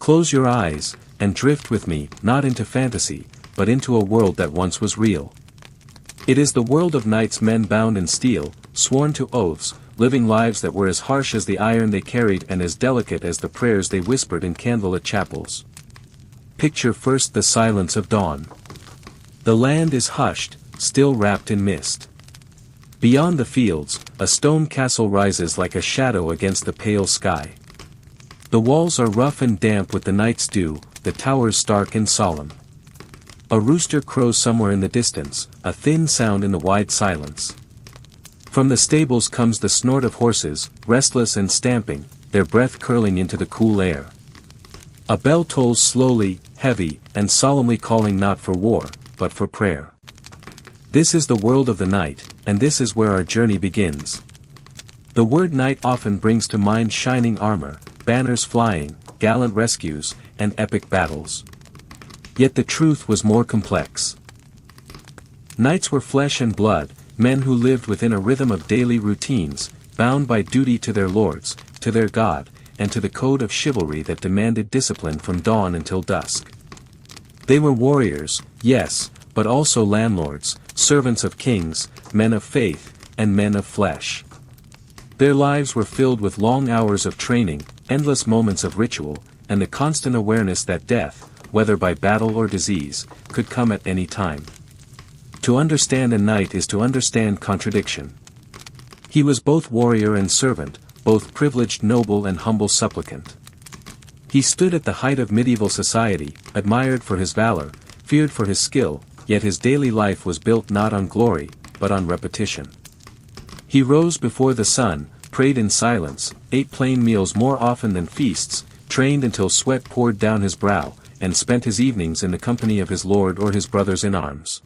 Close your eyes, and drift with me, not into fantasy, but into a world that once was real. It is the world of knights, men bound in steel, sworn to oaths, living lives that were as harsh as the iron they carried and as delicate as the prayers they whispered in candlelit chapels. Picture first the silence of dawn. The land is hushed, still wrapped in mist. Beyond the fields, a stone castle rises like a shadow against the pale sky. The walls are rough and damp with the night's dew, the towers stark and solemn. A rooster crows somewhere in the distance, a thin sound in the wide silence. From the stables comes the snort of horses, restless and stamping, their breath curling into the cool air. A bell tolls slowly, heavy, and solemnly, calling not for war, but for prayer. This is the world of the night, and this is where our journey begins. The word night often brings to mind shining armor, banners flying, gallant rescues, and epic battles. Yet the truth was more complex. Knights were flesh and blood, men who lived within a rhythm of daily routines, bound by duty to their lords, to their god, and to the code of chivalry that demanded discipline from dawn until dusk. They were warriors, yes, but also landlords, servants of kings, men of faith, and men of flesh. Their lives were filled with long hours of training, endless moments of ritual, and the constant awareness that death, whether by battle or disease, could come at any time. To understand a knight is to understand contradiction. He was both warrior and servant, both privileged noble and humble supplicant. He stood at the height of medieval society, admired for his valor, feared for his skill, yet his daily life was built not on glory, but on repetition. He rose before the sun, prayed in silence, ate plain meals more often than feasts, trained until sweat poured down his brow, and spent his evenings in the company of his lord or his brothers in arms.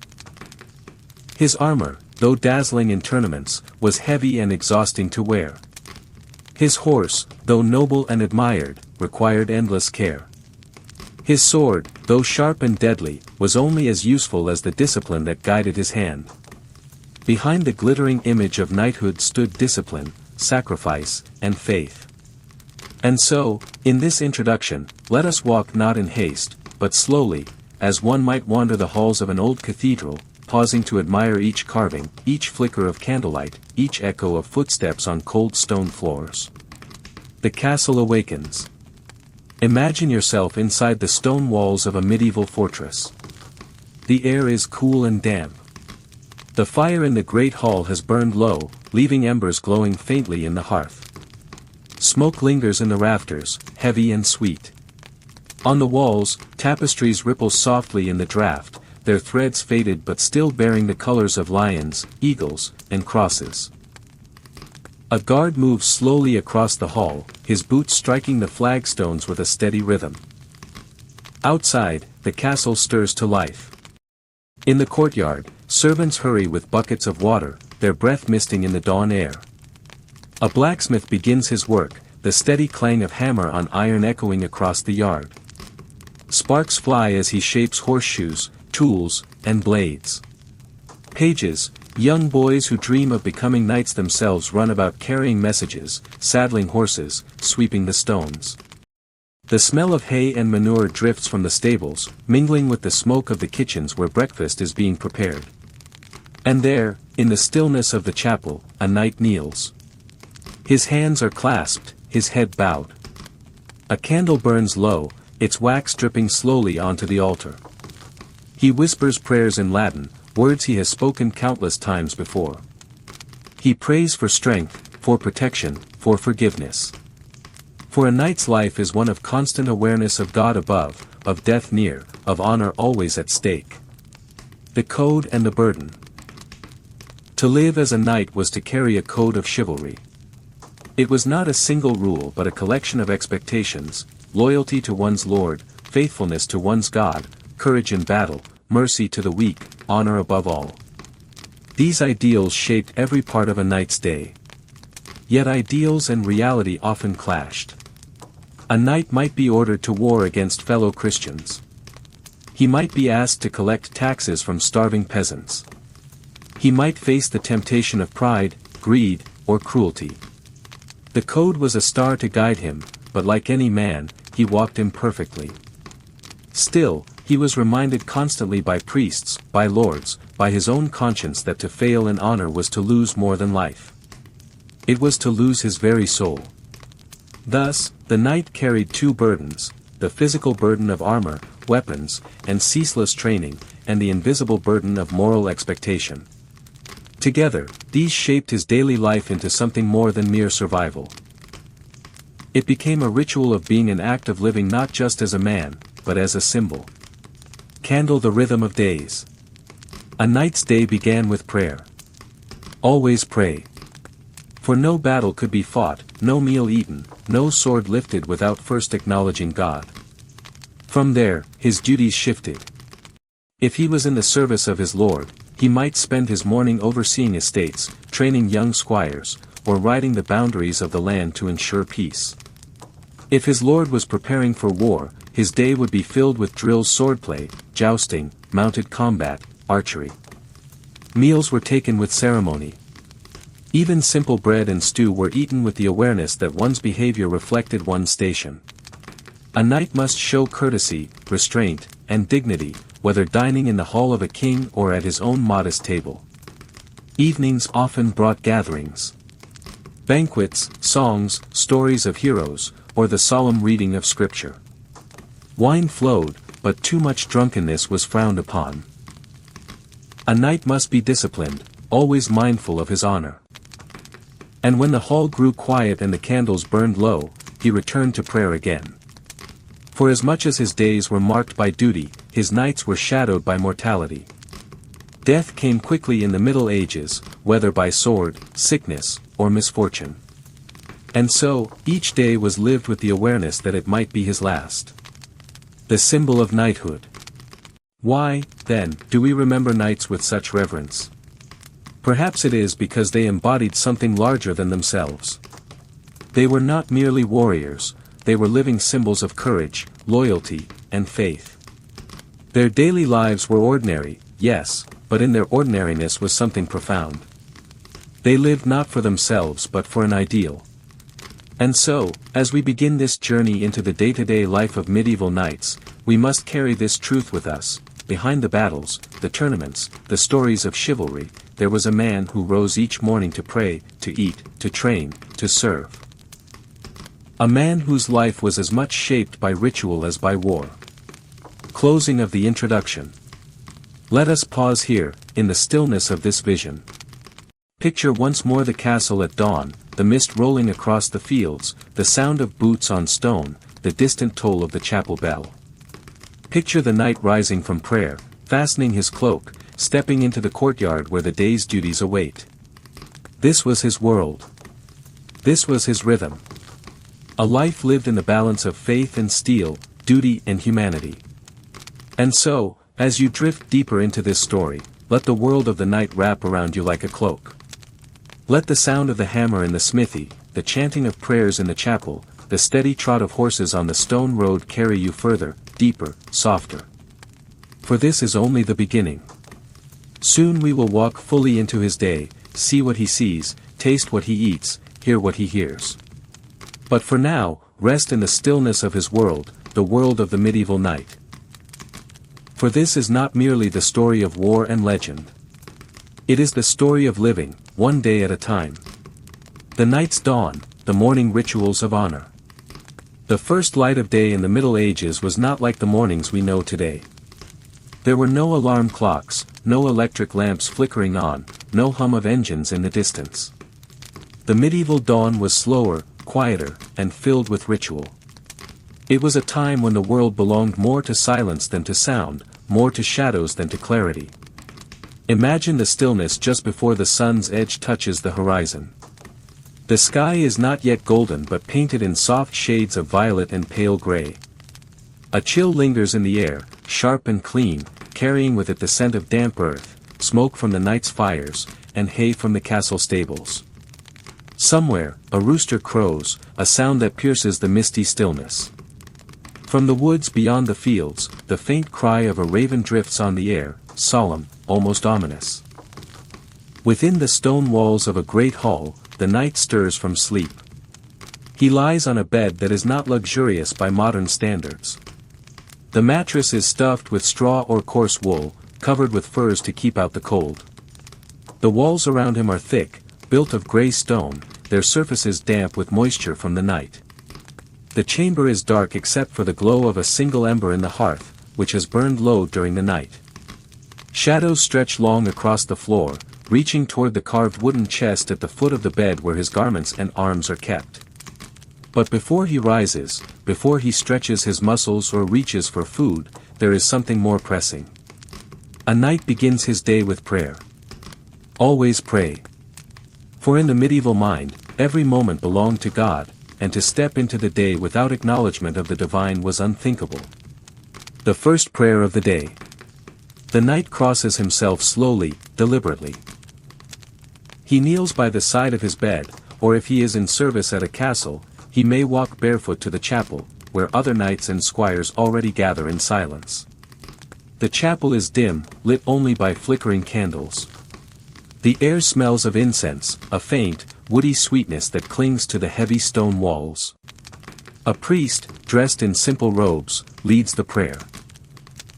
His armor, though dazzling in tournaments, was heavy and exhausting to wear. His horse, though noble and admired, required endless care. His sword, though sharp and deadly, was only as useful as the discipline that guided his hand. Behind the glittering image of knighthood stood discipline, sacrifice, and faith. And so, in this introduction, let us walk not in haste, but slowly, as one might wander the halls of an old cathedral, pausing to admire each carving, each flicker of candlelight, each echo of footsteps on cold stone floors. The castle awakens. Imagine yourself inside the stone walls of a medieval fortress. The air is cool and damp. The fire in the great hall has burned low, leaving embers glowing faintly in the hearth. Smoke lingers in the rafters, heavy and sweet. On the walls, tapestries ripple softly in the draught, their threads faded but still bearing the colors of lions, eagles, and crosses. A guard moves slowly across the hall, his boots striking the flagstones with a steady rhythm. Outside, the castle stirs to life. In the courtyard, servants hurry with buckets of water, their breath misting in the dawn air. A blacksmith begins his work, the steady clang of hammer on iron echoing across the yard. Sparks fly as he shapes horseshoes, tools, and blades. Pages, young boys who dream of becoming knights themselves, run about carrying messages, saddling horses, sweeping the stones. The smell of hay and manure drifts from the stables, mingling with the smoke of the kitchens where breakfast is being prepared. And there, in the stillness of the chapel, a knight kneels. His hands are clasped, his head bowed. A candle burns low, its wax dripping slowly onto the altar. He whispers prayers in Latin, words he has spoken countless times before. He prays for strength, for protection, for forgiveness. For a knight's life is one of constant awareness of God above, of death near, of honor always at stake. The code and the burden. To live as a knight was to carry a code of chivalry. It was not a single rule but a collection of expectations, loyalty to one's lord, faithfulness to one's God, courage in battle, mercy to the weak, honor above all. These ideals shaped every part of a knight's day. Yet ideals and reality often clashed. A knight might be ordered to war against fellow Christians. He might be asked to collect taxes from starving peasants. He might face the temptation of pride, greed, or cruelty. The code was a star to guide him, but like any man, he walked imperfectly. Still, he was reminded constantly by priests, by lords, by his own conscience that to fail in honor was to lose more than life. It was to lose his very soul. Thus, the knight carried two burdens, the physical burden of armor, weapons, and ceaseless training, and the invisible burden of moral expectation. Together, these shaped his daily life into something more than mere survival. It became a ritual of being, an act of living not just as a man, but as a symbol. Candle the rhythm of days. A knight's day began with prayer. Always pray. For no battle could be fought, no meal eaten, no sword lifted without first acknowledging God. From there, his duties shifted. If he was in the service of his lord, he might spend his morning overseeing estates, training young squires, or riding the boundaries of the land to ensure peace. If his lord was preparing for war, his day would be filled with drills, swordplay, jousting, mounted combat, archery. Meals were taken with ceremony. Even simple bread and stew were eaten with the awareness that one's behavior reflected one's station. A knight must show courtesy, restraint, and dignity, whether dining in the hall of a king or at his own modest table. Evenings often brought gatherings. Banquets, songs, stories of heroes, or the solemn reading of scripture. Wine flowed, but too much drunkenness was frowned upon. A knight must be disciplined, always mindful of his honor. And when the hall grew quiet and the candles burned low, he returned to prayer again. For as much as his days were marked by duty, his nights were shadowed by mortality. Death came quickly in the Middle Ages, whether by sword, sickness, or misfortune. And so, each day was lived with the awareness that it might be his last. The symbol of knighthood. Why, then, do we remember knights with such reverence? Perhaps it is because they embodied something larger than themselves. They were not merely warriors, they were living symbols of courage, loyalty, and faith. Their daily lives were ordinary, yes, but in their ordinariness was something profound. They lived not for themselves but for an ideal. And so, as we begin this journey into the day-to-day life of medieval knights, we must carry this truth with us: behind the battles, the tournaments, the stories of chivalry, there was a man who rose each morning to pray, to eat, to train, to serve. A man whose life was as much shaped by ritual as by war. Closing of the introduction. Let us pause here, in the stillness of this vision. Picture once more the castle at dawn, the mist rolling across the fields, the sound of boots on stone, the distant toll of the chapel bell. Picture the knight rising from prayer, fastening his cloak, stepping into the courtyard where the day's duties await. This was his world. This was his rhythm. A life lived in the balance of faith and steel, duty and humanity. And so, as you drift deeper into this story, let the world of the knight wrap around you like a cloak. Let the sound of the hammer in the smithy, the chanting of prayers in the chapel, the steady trot of horses on the stone road carry you further, deeper, softer. For this is only the beginning. Soon we will walk fully into his day, see what he sees, taste what he eats, hear what he hears. But for now, rest in the stillness of his world, the world of the medieval knight. For this is not merely the story of war and legend. It is the story of living, one day at a time. The night's dawn, the morning rituals of honor. The first light of day in the Middle Ages was not like the mornings we know today. There were no alarm clocks, no electric lamps flickering on, no hum of engines in the distance. The medieval dawn was slower, quieter, and filled with ritual. It was a time when the world belonged more to silence than to sound, more to shadows than to clarity. Imagine the stillness just before the sun's edge touches the horizon. The sky is not yet golden but painted in soft shades of violet and pale gray. A chill lingers in the air, sharp and clean, carrying with it the scent of damp earth, smoke from the night's fires, and hay from the castle stables. Somewhere, a rooster crows, a sound that pierces the misty stillness. From the woods beyond the fields, the faint cry of a raven drifts on the air, solemn, almost ominous. Within the stone walls of a great hall, the knight stirs from sleep. He lies on a bed that is not luxurious by modern standards. The mattress is stuffed with straw or coarse wool, covered with furs to keep out the cold. The walls around him are thick, built of gray stone, their surfaces damp with moisture from the night. The chamber is dark except for the glow of a single ember in the hearth, which has burned low during the night. Shadows stretch long across the floor, reaching toward the carved wooden chest at the foot of the bed where his garments and arms are kept. But before he rises, before he stretches his muscles or reaches for food, there is something more pressing. A knight begins his day with prayer. Always pray. For in the medieval mind, every moment belonged to God, and to step into the day without acknowledgement of the divine was unthinkable. The first prayer of the day. The knight crosses himself slowly, deliberately. He kneels by the side of his bed, or if he is in service at a castle, he may walk barefoot to the chapel, where other knights and squires already gather in silence. The chapel is dim, lit only by flickering candles. The air smells of incense, a faint, woody sweetness that clings to the heavy stone walls. A priest, dressed in simple robes, leads the prayer.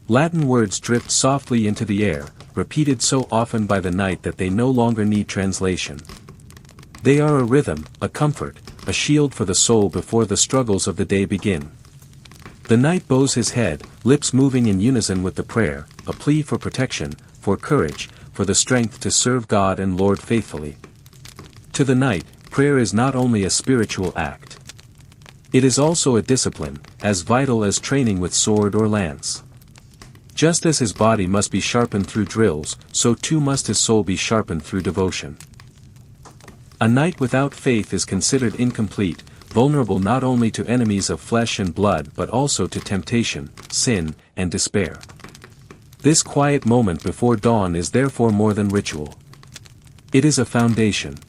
Latin words drift softly into the air, repeated so often by the knight that they no longer need translation. They are a rhythm, a comfort, a shield for the soul before the struggles of the day begin. The knight bows his head, lips moving in unison with the prayer, a plea for protection, for courage, for the strength to serve God and Lord faithfully. To the knight, prayer is not only a spiritual act. It is also a discipline, as vital as training with sword or lance. Just as his body must be sharpened through drills, so too must his soul be sharpened through devotion. A knight without faith is considered incomplete, vulnerable not only to enemies of flesh and blood but also to temptation, sin, and despair. This quiet moment before dawn is therefore more than ritual. It is a foundation.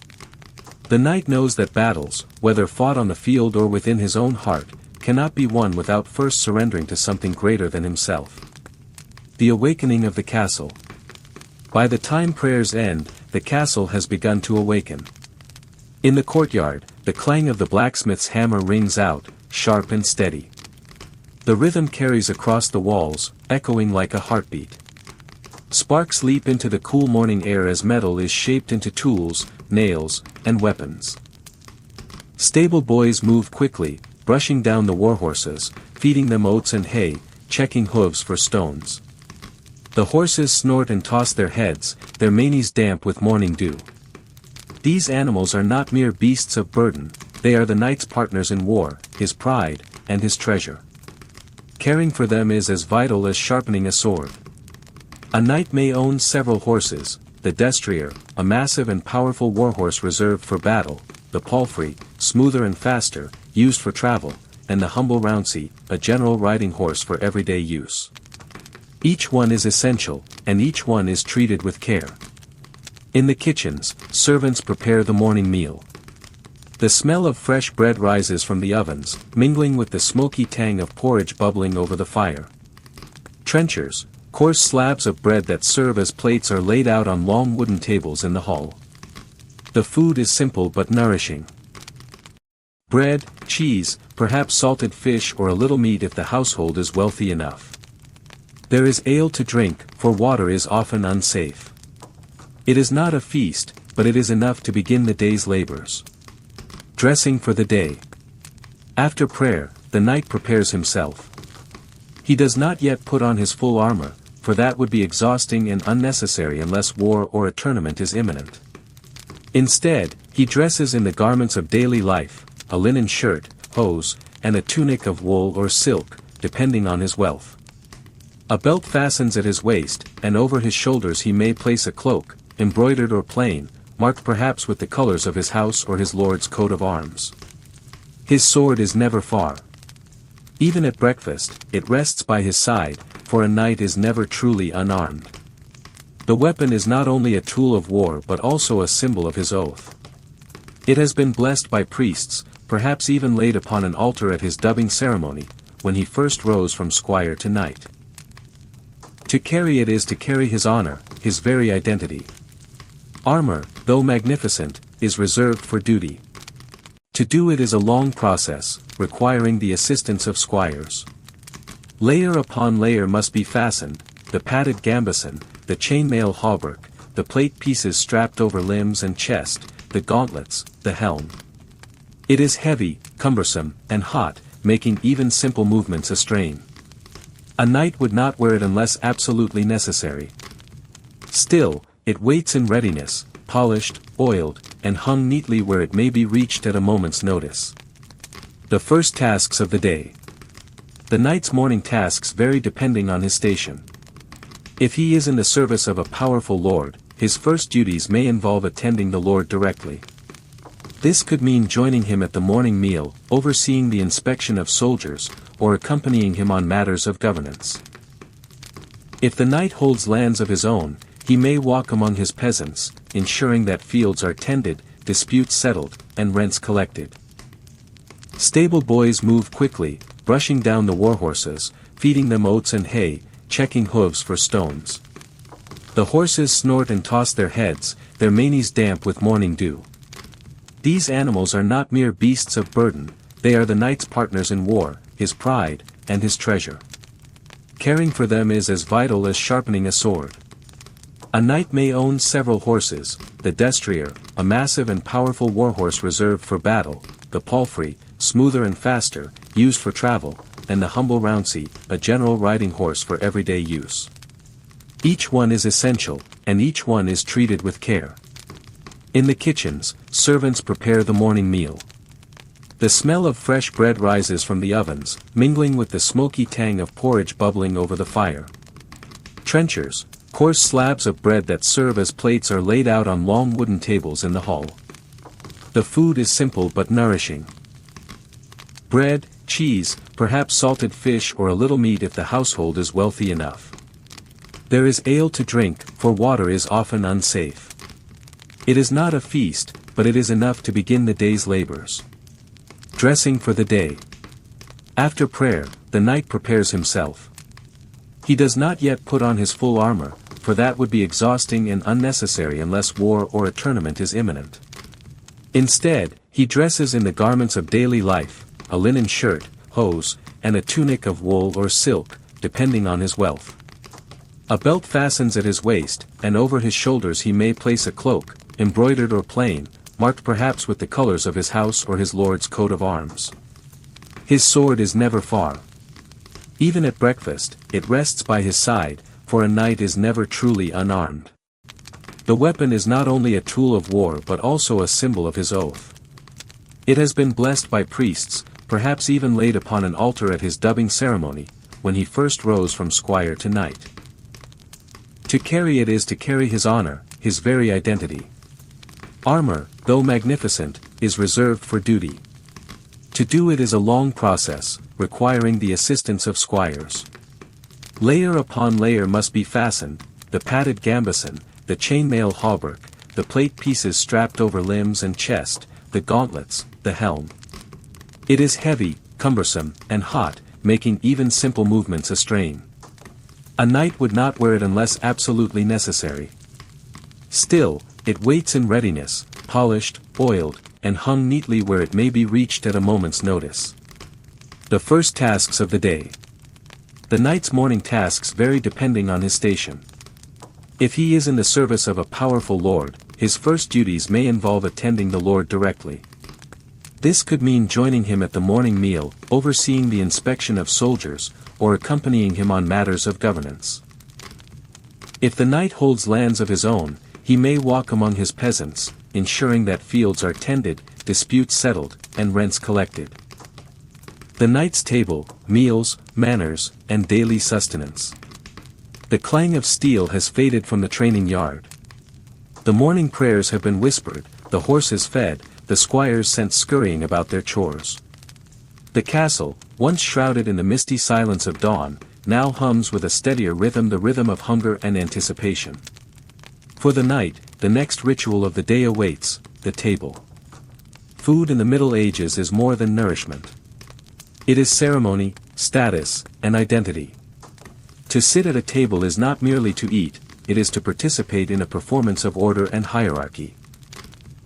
The knight knows that battles, whether fought on the field or within his own heart, cannot be won without first surrendering to something greater than himself. The awakening of the castle. By the time prayers end, the castle has begun to awaken. In the courtyard, the clang of the blacksmith's hammer rings out, sharp and steady. The rhythm carries across the walls, echoing like a heartbeat. Sparks leap into the cool morning air as metal is shaped into tools, nails, and weapons. Stable boys move quickly, brushing down the warhorses, feeding them oats and hay, checking hooves for stones. The horses snort and toss their heads, their manes damp with morning dew. These animals are not mere beasts of burden, they are the knight's partners in war, his pride, and his treasure. Caring for them is as vital as sharpening a sword. A knight may own several horses, the destrier, a massive and powerful warhorse reserved for battle, the palfrey, smoother and faster, used for travel, and the humble rouncey, a general riding horse for everyday use. Each one is essential, and each one is treated with care. In the kitchens, servants prepare the morning meal. The smell of fresh bread rises from the ovens, mingling with the smoky tang of porridge bubbling over the fire. Trenchers, coarse slabs of bread that serve as plates are laid out on long wooden tables in the hall. The food is simple but nourishing. Bread, cheese, perhaps salted fish or a little meat if the household is wealthy enough. There is ale to drink, for water is often unsafe. It is not a feast, but it is enough to begin the day's labors. Dressing for the day. After prayer, the knight prepares himself. He does not yet put on his full armor, for that would be exhausting and unnecessary unless war or a tournament is imminent. Instead, he dresses in the garments of daily life, a linen shirt, hose, and a tunic of wool or silk, depending on his wealth. A belt fastens at his waist, and over his shoulders he may place a cloak, embroidered or plain, marked perhaps with the colors of his house or his lord's coat of arms. His sword is never far. Even at breakfast, it rests by his side, for a knight is never truly unarmed. The weapon is not only a tool of war but also a symbol of his oath. It has been blessed by priests, perhaps even laid upon an altar at his dubbing ceremony, when he first rose from squire to knight. To carry it is to carry his honor, his very identity. Armor, though magnificent, is reserved for duty. To do it is a long process, requiring the assistance of squires. Layer upon layer must be fastened, the padded gambeson, the chainmail hauberk, the plate pieces strapped over limbs and chest, the gauntlets, the helm. It is heavy, cumbersome, and hot, making even simple movements a strain. A knight would not wear it unless absolutely necessary. Still, it waits in readiness, polished, oiled, and hung neatly where it may be reached at a moment's notice. The first tasks of the day. The knight's morning tasks vary depending on his station. If he is in the service of a powerful lord, his first duties may involve attending the lord directly. This could mean joining him at the morning meal, overseeing the inspection of soldiers, or accompanying him on matters of governance. If the knight holds lands of his own, he may walk among his peasants, ensuring that fields are tended, disputes settled, and rents collected. Stable boys move quickly, brushing down the warhorses, feeding them oats and hay, checking hooves for stones. The horses snort and toss their heads, their manes damp with morning dew. These animals are not mere beasts of burden, they are the knight's partners in war, his pride, and his treasure. Caring for them is as vital as sharpening a sword. A knight may own several horses, the destrier, a massive and powerful warhorse reserved for battle, the palfrey, smoother and faster, used for travel, and the humble rouncey, a general riding horse for everyday use. Each one is essential, and each one is treated with care. In the kitchens, servants prepare the morning meal. The smell of fresh bread rises from the ovens, mingling with the smoky tang of porridge bubbling over the fire. Trenchers, coarse slabs of bread that serve as plates are laid out on long wooden tables in the hall. The food is simple but nourishing. Bread, cheese, perhaps salted fish or a little meat if the household is wealthy enough. There is ale to drink, for water is often unsafe. It is not a feast, but it is enough to begin the day's labors. Dressing for the day. After prayer, the knight prepares himself. He does not yet put on his full armor, for that would be exhausting and unnecessary unless war or a tournament is imminent. Instead, he dresses in the garments of daily life, a linen shirt, hose, and a tunic of wool or silk, depending on his wealth. A belt fastens at his waist, and over his shoulders he may place a cloak, embroidered or plain, marked perhaps with the colors of his house or his lord's coat of arms. His sword is never far. Even at breakfast, it rests by his side, for a knight is never truly unarmed. The weapon is not only a tool of war but also a symbol of his oath. It has been blessed by priests, perhaps even laid upon an altar at his dubbing ceremony, when he first rose from squire to knight. To carry it is to carry his honor, his very identity. Armor, though magnificent, is reserved for duty. To do it is a long process, requiring the assistance of squires. Layer upon layer must be fastened, the padded gambeson, the chainmail hauberk, the plate pieces strapped over limbs and chest, the gauntlets, the helm. It is heavy, cumbersome, and hot, making even simple movements a strain. A knight would not wear it unless absolutely necessary. Still, it waits in readiness, polished, oiled, and hung neatly where it may be reached at a moment's notice. The first tasks of the day. The knight's morning tasks vary depending on his station. If he is in the service of a powerful lord, his first duties may involve attending the lord directly. This could mean joining him at the morning meal, overseeing the inspection of soldiers, or accompanying him on matters of governance. If the knight holds lands of his own, he may walk among his peasants, ensuring that fields are tended, disputes settled, and rents collected. The knight's table, meals, manners, and daily sustenance. The clang of steel has faded from the training yard. The morning prayers have been whispered, the horses fed, the squires sent scurrying about their chores. The castle, once shrouded in the misty silence of dawn, now hums with a steadier rhythm, the rhythm of hunger and anticipation. For the night, the next ritual of the day awaits, the table. Food in the Middle Ages is more than nourishment. It is ceremony, status, and identity. To sit at a table is not merely to eat, it is to participate in a performance of order and hierarchy.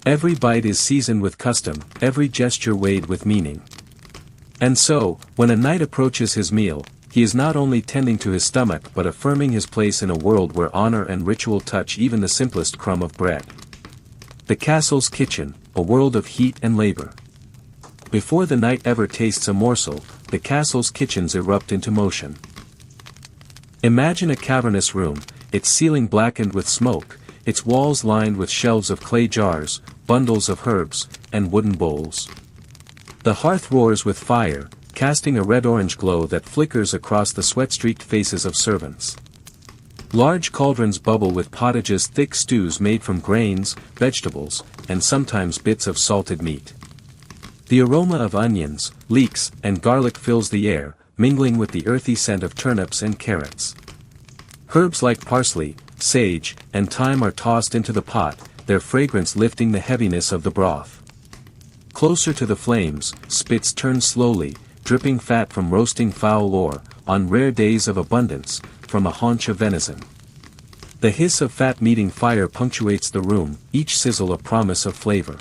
Every bite is seasoned with custom, every gesture weighed with meaning. And so, when a knight approaches his meal, he is not only tending to his stomach but affirming his place in a world where honor and ritual touch even the simplest crumb of bread. The castle's kitchen, a world of heat and labor. Before the knight ever tastes a morsel, the castle's kitchens erupt into motion. Imagine a cavernous room, its ceiling blackened with smoke, its walls lined with shelves of clay jars, bundles of herbs, and wooden bowls. The hearth roars with fire, casting a red-orange glow that flickers across the sweat-streaked faces of servants. Large cauldrons bubble with pottages, thick stews made from grains, vegetables, and sometimes bits of salted meat. The aroma of onions, leeks, and garlic fills the air, mingling with the earthy scent of turnips and carrots. Herbs like parsley, sage, and thyme are tossed into the pot, their fragrance lifting the heaviness of the broth. Closer to the flames, spits turn slowly, dripping fat from roasting fowl or, on rare days of abundance, from a haunch of venison. The hiss of fat meeting fire punctuates the room, each sizzle a promise of flavor.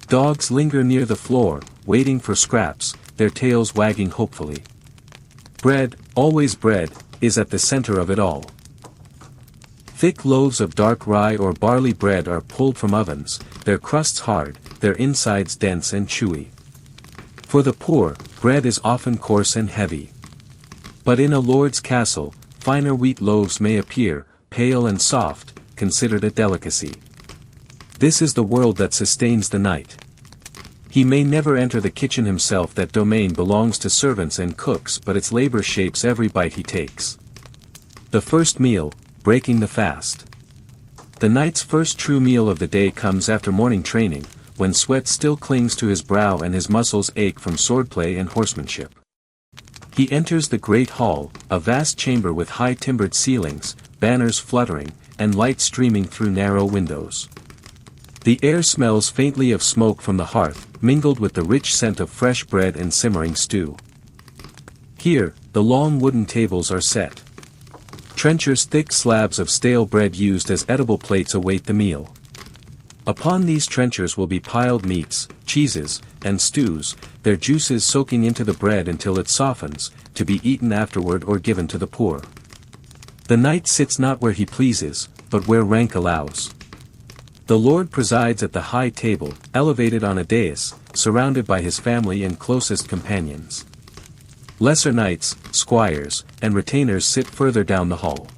Dogs linger near the floor, waiting for scraps, their tails wagging hopefully. Bread, always bread, is at the center of it all. Thick loaves of dark rye or barley bread are pulled from ovens, their crusts hard, their insides dense and chewy. For the poor, bread is often coarse and heavy. But in a lord's castle, finer wheat loaves may appear, pale and soft, considered a delicacy. This is the world that sustains the knight. He may never enter the kitchen himself, that domain belongs to servants and cooks, but its labor shapes every bite he takes. The first meal, breaking the fast. The knight's first true meal of the day comes after morning training, when sweat still clings to his brow and his muscles ache from swordplay and horsemanship. He enters the great hall, a vast chamber with high-timbered ceilings, banners fluttering, and light streaming through narrow windows. The air smells faintly of smoke from the hearth, mingled with the rich scent of fresh bread and simmering stew. Here, the long wooden tables are set. Trenchers, thick slabs of stale bread used as edible plates await the meal. Upon these trenchers will be piled meats, cheeses, and stews, their juices soaking into the bread until it softens, to be eaten afterward or given to the poor. The knight sits not where he pleases, but where rank allows. The lord presides at the high table, elevated on a dais, surrounded by his family and closest companions. Lesser knights, squires, and retainers sit further down the hall.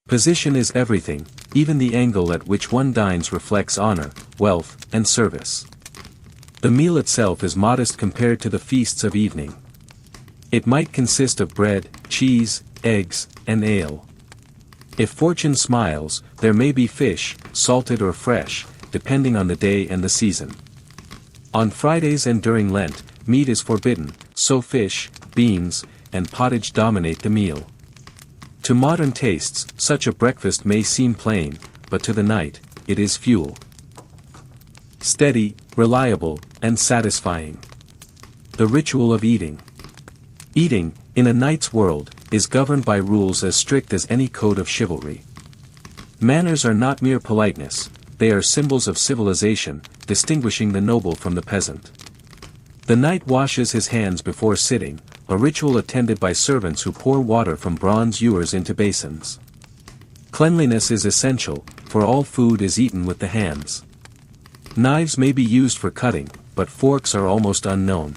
Position is everything, even the angle at which one dines reflects honor, wealth, and service. The meal itself is modest compared to the feasts of evening. It might consist of bread, cheese, eggs, and ale. If fortune smiles, there may be fish, salted or fresh, depending on the day and the season. On Fridays and during Lent, meat is forbidden, so fish, beans, and pottage dominate the meal. To modern tastes, such a breakfast may seem plain, but to the knight, it is fuel. Steady, reliable, and satisfying. The ritual of eating. Eating, in a knight's world, is governed by rules as strict as any code of chivalry. Manners are not mere politeness, they are symbols of civilization, distinguishing the noble from the peasant. The knight washes his hands before sitting, a ritual attended by servants who pour water from bronze ewers into basins. Cleanliness is essential, for all food is eaten with the hands. Knives may be used for cutting, but forks are almost unknown.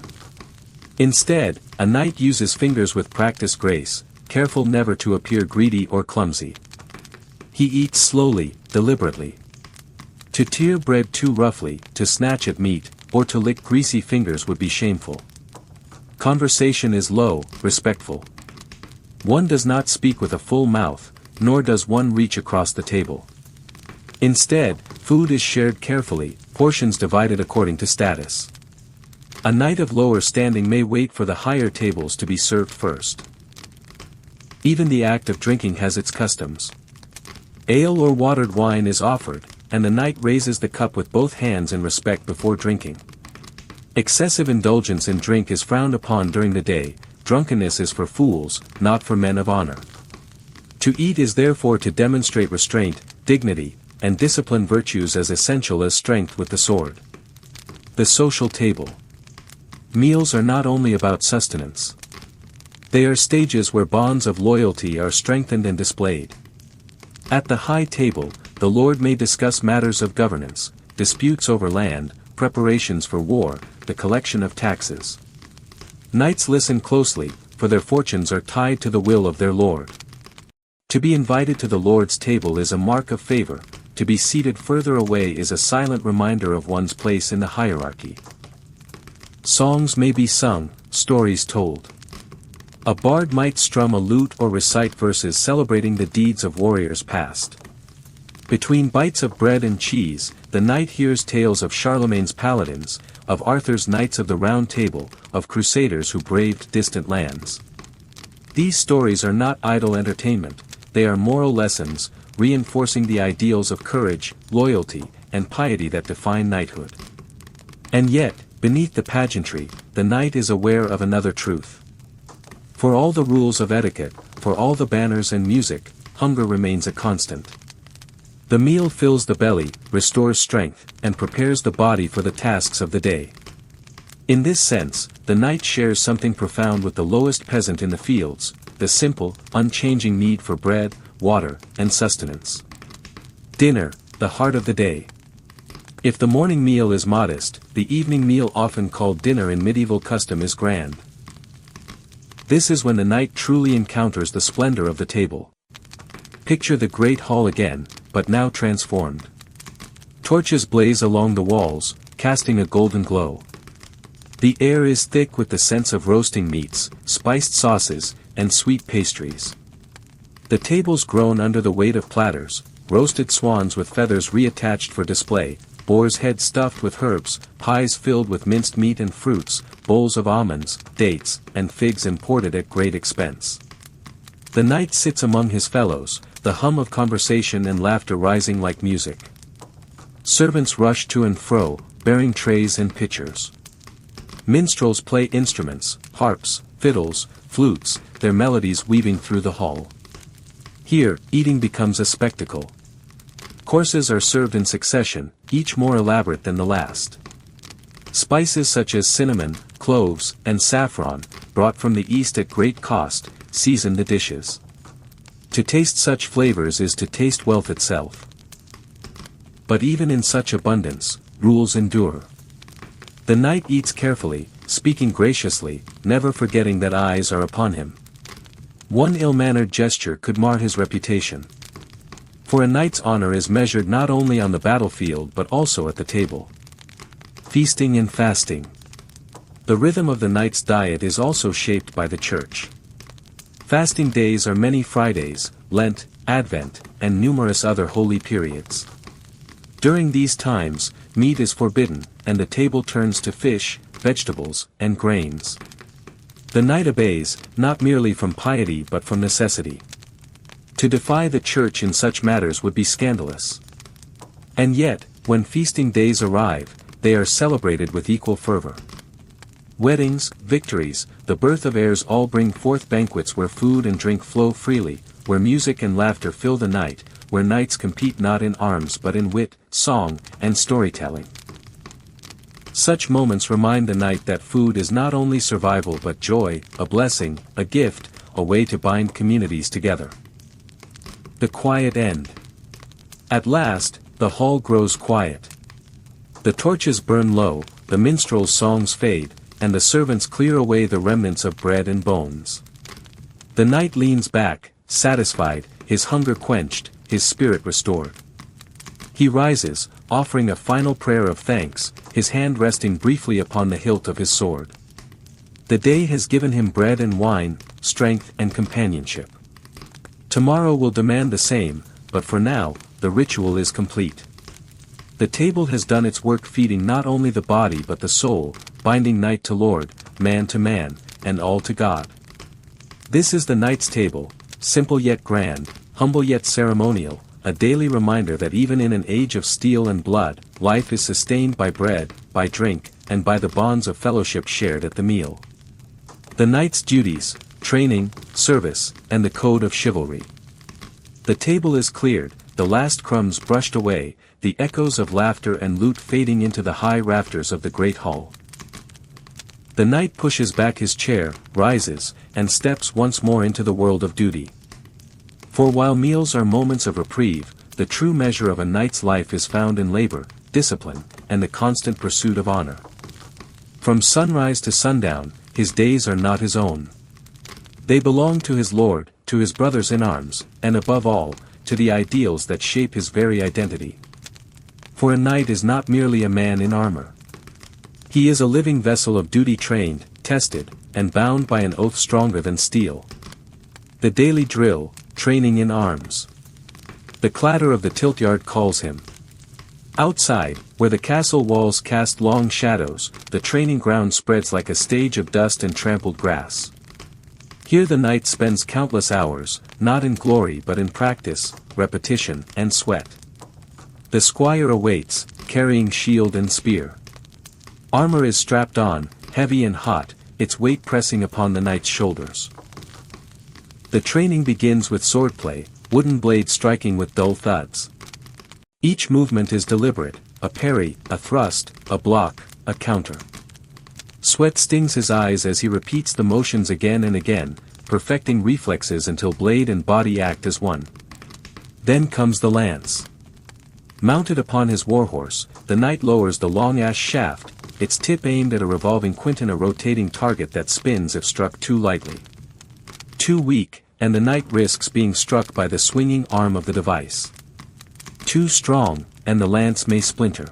Instead, a knight uses fingers with practiced grace, careful never to appear greedy or clumsy. He eats slowly, deliberately. To tear bread too roughly, to snatch at meat, or to lick greasy fingers would be shameful. Conversation is low, respectful. One does not speak with a full mouth, nor does one reach across the table. Instead, food is shared carefully, portions divided according to status. A knight of lower standing may wait for the higher tables to be served first. Even the act of drinking has its customs. Ale or watered wine is offered, and the knight raises the cup with both hands in respect before drinking. Excessive indulgence in drink is frowned upon during the day, drunkenness is for fools, not for men of honor. To eat is therefore to demonstrate restraint, dignity, and discipline virtues as essential as strength with the sword. The social table. Meals are not only about sustenance. They are stages where bonds of loyalty are strengthened and displayed. At the high table, the Lord may discuss matters of governance, disputes over land, preparations for war, the collection of taxes. Knights listen closely, for their fortunes are tied to the will of their Lord. To be invited to the Lord's table is a mark of favor, to be seated further away is a silent reminder of one's place in the hierarchy. Songs may be sung, stories told. A bard might strum a lute or recite verses celebrating the deeds of warriors past. Between bites of bread and cheese, the knight hears tales of Charlemagne's paladins, of Arthur's knights of the Round Table, of crusaders who braved distant lands. These stories are not idle entertainment, they are moral lessons, reinforcing the ideals of courage, loyalty, and piety that define knighthood. And yet, beneath the pageantry, the knight is aware of another truth. For all the rules of etiquette, for all the banners and music, hunger remains a constant. The meal fills the belly, restores strength, and prepares the body for the tasks of the day. In this sense, the knight shares something profound with the lowest peasant in the fields, the simple, unchanging need for bread, water, and sustenance. Dinner, the heart of the day. If the morning meal is modest, the evening meal, often called dinner in medieval custom, is grand. This is when the knight truly encounters the splendor of the table. Picture the great hall again, but now transformed. Torches blaze along the walls, casting a golden glow. The air is thick with the scents of roasting meats, spiced sauces, and sweet pastries. The tables groan under the weight of platters, roasted swans with feathers reattached for display, boar's head stuffed with herbs, pies filled with minced meat and fruits, bowls of almonds, dates, and figs imported at great expense. The knight sits among his fellows, the hum of conversation and laughter rising like music. Servants rush to and fro, bearing trays and pitchers. Minstrels play instruments, harps, fiddles, flutes, their melodies weaving through the hall. Here, eating becomes a spectacle. Courses are served in succession, each more elaborate than the last. Spices such as cinnamon, cloves, and saffron, brought from the east at great cost, season the dishes. To taste such flavors is to taste wealth itself. But even in such abundance, rules endure. The knight eats carefully, speaking graciously, never forgetting that eyes are upon him. One ill-mannered gesture could mar his reputation. For a knight's honor is measured not only on the battlefield but also at the table. Feasting and fasting. The rhythm of the knight's diet is also shaped by the church. Fasting days are many Fridays, Lent, Advent, and numerous other holy periods. During these times, meat is forbidden, and the table turns to fish, vegetables, and grains. The knight obeys, not merely from piety but from necessity. To defy the church in such matters would be scandalous. And yet, when feasting days arrive, they are celebrated with equal fervor. Weddings, victories, the birth of heirs all bring forth banquets where food and drink flow freely, where music and laughter fill the night, where knights compete not in arms but in wit, song, and storytelling. Such moments remind the knight that food is not only survival but joy, a blessing, a gift, a way to bind communities together. The quiet end. At last, the hall grows quiet. The torches burn low, the minstrels' songs fade, and the servants clear away the remnants of bread and bones. The knight leans back, satisfied, his hunger quenched, his spirit restored. He rises, offering a final prayer of thanks, his hand resting briefly upon the hilt of his sword. The day has given him bread and wine, strength and companionship. Tomorrow will demand the same, but for now, the ritual is complete. The table has done its work, feeding not only the body but the soul, binding knight to lord, man to man, and all to God. This is the knight's table, simple yet grand, humble yet ceremonial, a daily reminder that even in an age of steel and blood, life is sustained by bread, by drink, and by the bonds of fellowship shared at the meal. The knight's duties, training, service, and the code of chivalry. The table is cleared, the last crumbs brushed away, the echoes of laughter and loot fading into the high rafters of the great hall. The knight pushes back his chair, rises, and steps once more into the world of duty. For while meals are moments of reprieve, the true measure of a knight's life is found in labor, discipline, and the constant pursuit of honor. From sunrise to sundown, his days are not his own. They belong to his lord, to his brothers in arms, and above all, to the ideals that shape his very identity. For a knight is not merely a man in armor. He is a living vessel of duty trained, tested, and bound by an oath stronger than steel. The daily drill, training in arms. The clatter of the tiltyard calls him. Outside, where the castle walls cast long shadows, the training ground spreads like a stage of dust and trampled grass. Here the knight spends countless hours, not in glory but in practice, repetition, and sweat. The squire awaits, carrying shield and spear. Armor is strapped on, heavy and hot, its weight pressing upon the knight's shoulders. The training begins with swordplay, wooden blades striking with dull thuds. Each movement is deliberate, a parry, a thrust, a block, a counter. Sweat stings his eyes as he repeats the motions again and again, perfecting reflexes until blade and body act as one. Then comes the lance. Mounted upon his warhorse, the knight lowers the long-ash shaft, its tip aimed at a revolving quinton, a rotating target that spins if struck too lightly. Too weak, and the knight risks being struck by the swinging arm of the device. Too strong, and the lance may splinter.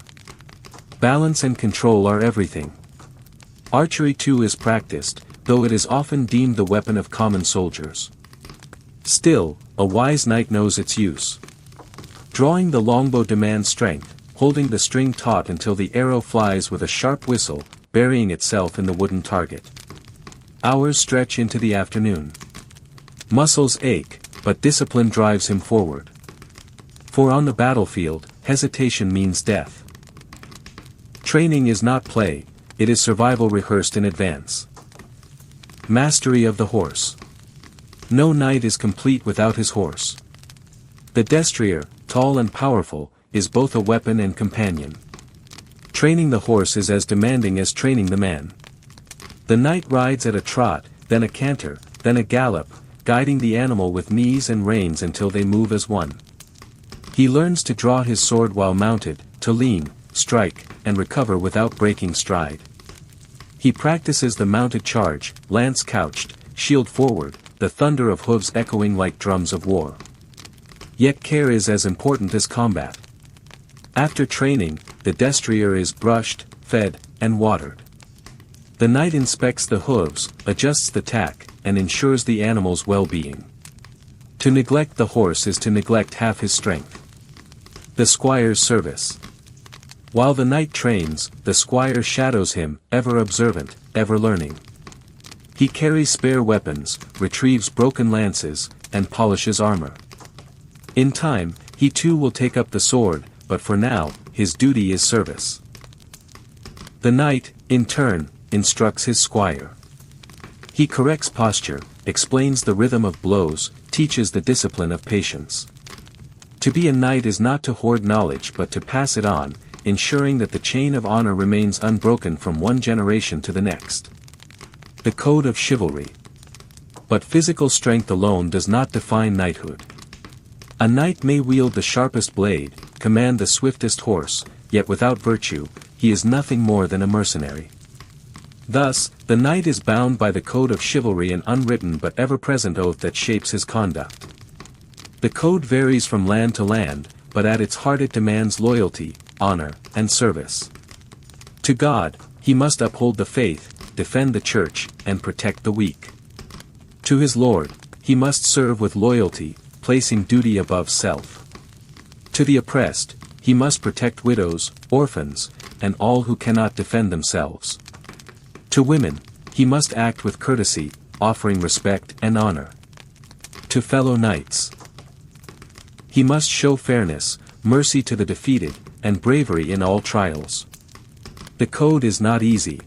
Balance and control are everything. Archery too is practiced, though it is often deemed the weapon of common soldiers. Still, a wise knight knows its use. Drawing the longbow demands strength, holding the string taut until the arrow flies with a sharp whistle, burying itself in the wooden target. Hours stretch into the afternoon. Muscles ache, but discipline drives him forward. For on the battlefield, hesitation means death. Training is not play, it is survival rehearsed in advance. Mastery of the horse. No knight is complete without his horse. The destrier, tall and powerful, is both a weapon and companion. Training the horse is as demanding as training the man. The knight rides at a trot, then a canter, then a gallop, guiding the animal with knees and reins until they move as one. He learns to draw his sword while mounted, to lean, strike, and recover without breaking stride. He practices the mounted charge, lance couched, shield forward, the thunder of hooves echoing like drums of war. Yet care is as important as combat. After training, the destrier is brushed, fed, and watered. The knight inspects the hooves, adjusts the tack, and ensures the animal's well-being. To neglect the horse is to neglect half his strength. The squire's service. While the knight trains, the squire shadows him, ever observant, ever learning. He carries spare weapons, retrieves broken lances, and polishes armor. In time, he too will take up the sword, but for now, his duty is service. The knight, in turn, instructs his squire. He corrects posture, explains the rhythm of blows, teaches the discipline of patience. To be a knight is not to hoard knowledge but to pass it on, ensuring that the chain of honor remains unbroken from one generation to the next. The code of chivalry. But physical strength alone does not define knighthood. A knight may wield the sharpest blade, command the swiftest horse, yet without virtue, he is nothing more than a mercenary. Thus, the knight is bound by the code of chivalry, an unwritten but ever-present oath that shapes his conduct. The code varies from land to land, but at its heart it demands loyalty, honor, and service. To God, he must uphold the faith, defend the church, and protect the weak. To his lord, he must serve with loyalty, placing duty above self. To the oppressed, he must protect widows, orphans, and all who cannot defend themselves. To women, he must act with courtesy, offering respect and honor. To fellow knights, he must show fairness, mercy to the defeated, and bravery in all trials. The code is not easy.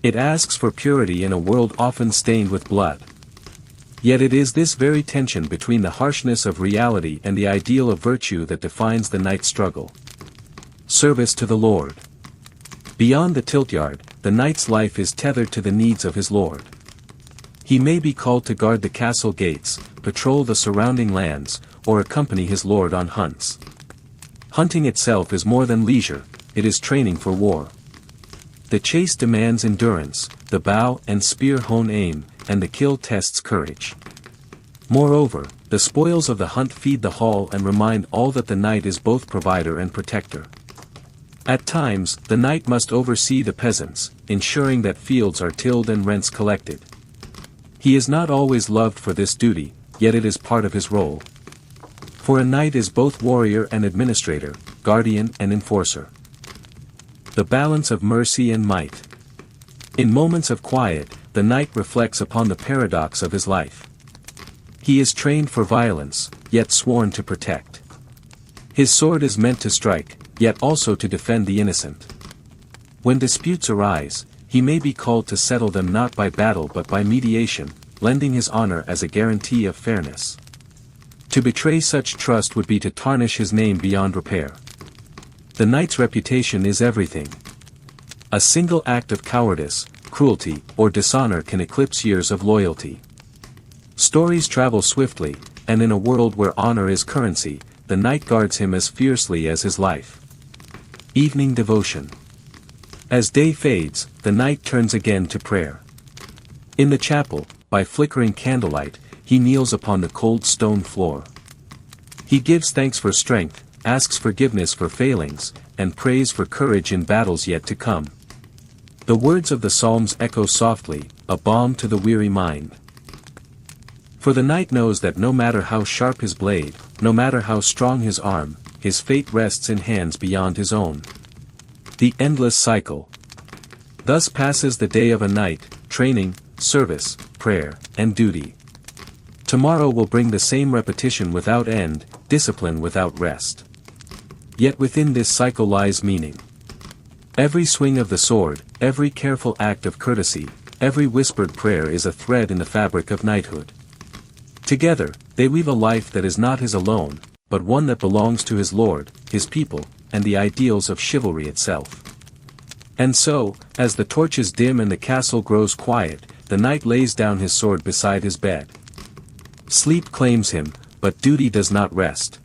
It asks for purity in a world often stained with blood. Yet it is this very tension between the harshness of reality and the ideal of virtue that defines the knight's struggle. Service to the Lord. Beyond the tiltyard, the knight's life is tethered to the needs of his lord. He may be called to guard the castle gates, patrol the surrounding lands, or accompany his lord on hunts. Hunting itself is more than leisure, it is training for war. The chase demands endurance, the bow and spear hone aim, and the kill tests courage. Moreover, the spoils of the hunt feed the hall and remind all that the knight is both provider and protector. At times, the knight must oversee the peasants, ensuring that fields are tilled and rents collected. He is not always loved for this duty, yet it is part of his role. For a knight is both warrior and administrator, guardian and enforcer. The balance of mercy and might. In moments of quiet, the knight reflects upon the paradox of his life. He is trained for violence, yet sworn to protect. His sword is meant to strike, yet also to defend the innocent. When disputes arise, he may be called to settle them not by battle but by mediation, lending his honor as a guarantee of fairness. To betray such trust would be to tarnish his name beyond repair. The knight's reputation is everything. A single act of cowardice, cruelty, or dishonor can eclipse years of loyalty. Stories travel swiftly, and in a world where honor is currency, the knight guards him as fiercely as his life. Evening devotion. As day fades, the knight turns again to prayer. In the chapel, by flickering candlelight, he kneels upon the cold stone floor. He gives thanks for strength, asks forgiveness for failings, and prays for courage in battles yet to come. The words of the Psalms echo softly, a balm to the weary mind. For the knight knows that no matter how sharp his blade, no matter how strong his arm, his fate rests in hands beyond his own. The endless cycle. Thus passes the day of a knight, training, service, prayer, and duty. Tomorrow will bring the same repetition without end, discipline without rest. Yet within this cycle lies meaning. Every swing of the sword, every careful act of courtesy, every whispered prayer is a thread in the fabric of knighthood. Together, they weave a life that is not his alone, but one that belongs to his lord, his people, and the ideals of chivalry itself. And so, as the torches dim and the castle grows quiet, the knight lays down his sword beside his bed. Sleep claims him, but duty does not rest.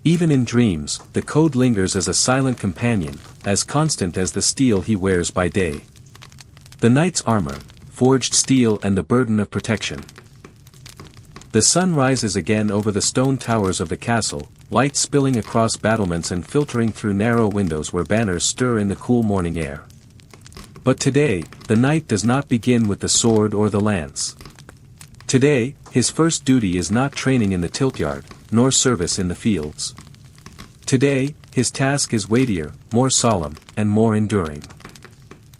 Even in dreams, the code lingers as a silent companion, as constant as the steel he wears by day. The knight's armor, forged steel and the burden of protection. The sun rises again over the stone towers of the castle, light spilling across battlements and filtering through narrow windows where banners stir in the cool morning air. But today, the knight does not begin with the sword or the lance. Today, his first duty is not training in the tiltyard, nor service in the fields. Today, his task is weightier, more solemn, and more enduring.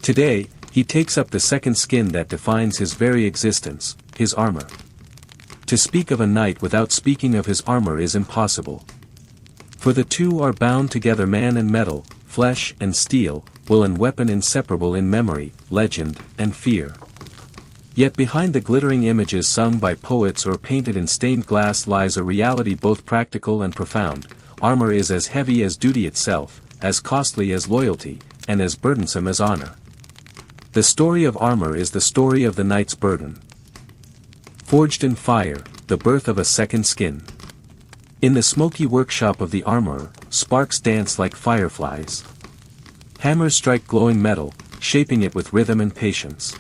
Today, he takes up the second skin that defines his very existence, his armor. To speak of a knight without speaking of his armor is impossible. For the two are bound together, man and metal, flesh and steel, will and weapon inseparable in memory, legend, and fear. Yet behind the glittering images sung by poets or painted in stained glass lies a reality both practical and profound. Armor is as heavy as duty itself, as costly as loyalty, and as burdensome as honor. The story of armor is the story of the knight's burden. Forged in fire, the birth of a second skin. In the smoky workshop of the armorer, sparks dance like fireflies. Hammers strike glowing metal, shaping it with rhythm and patience.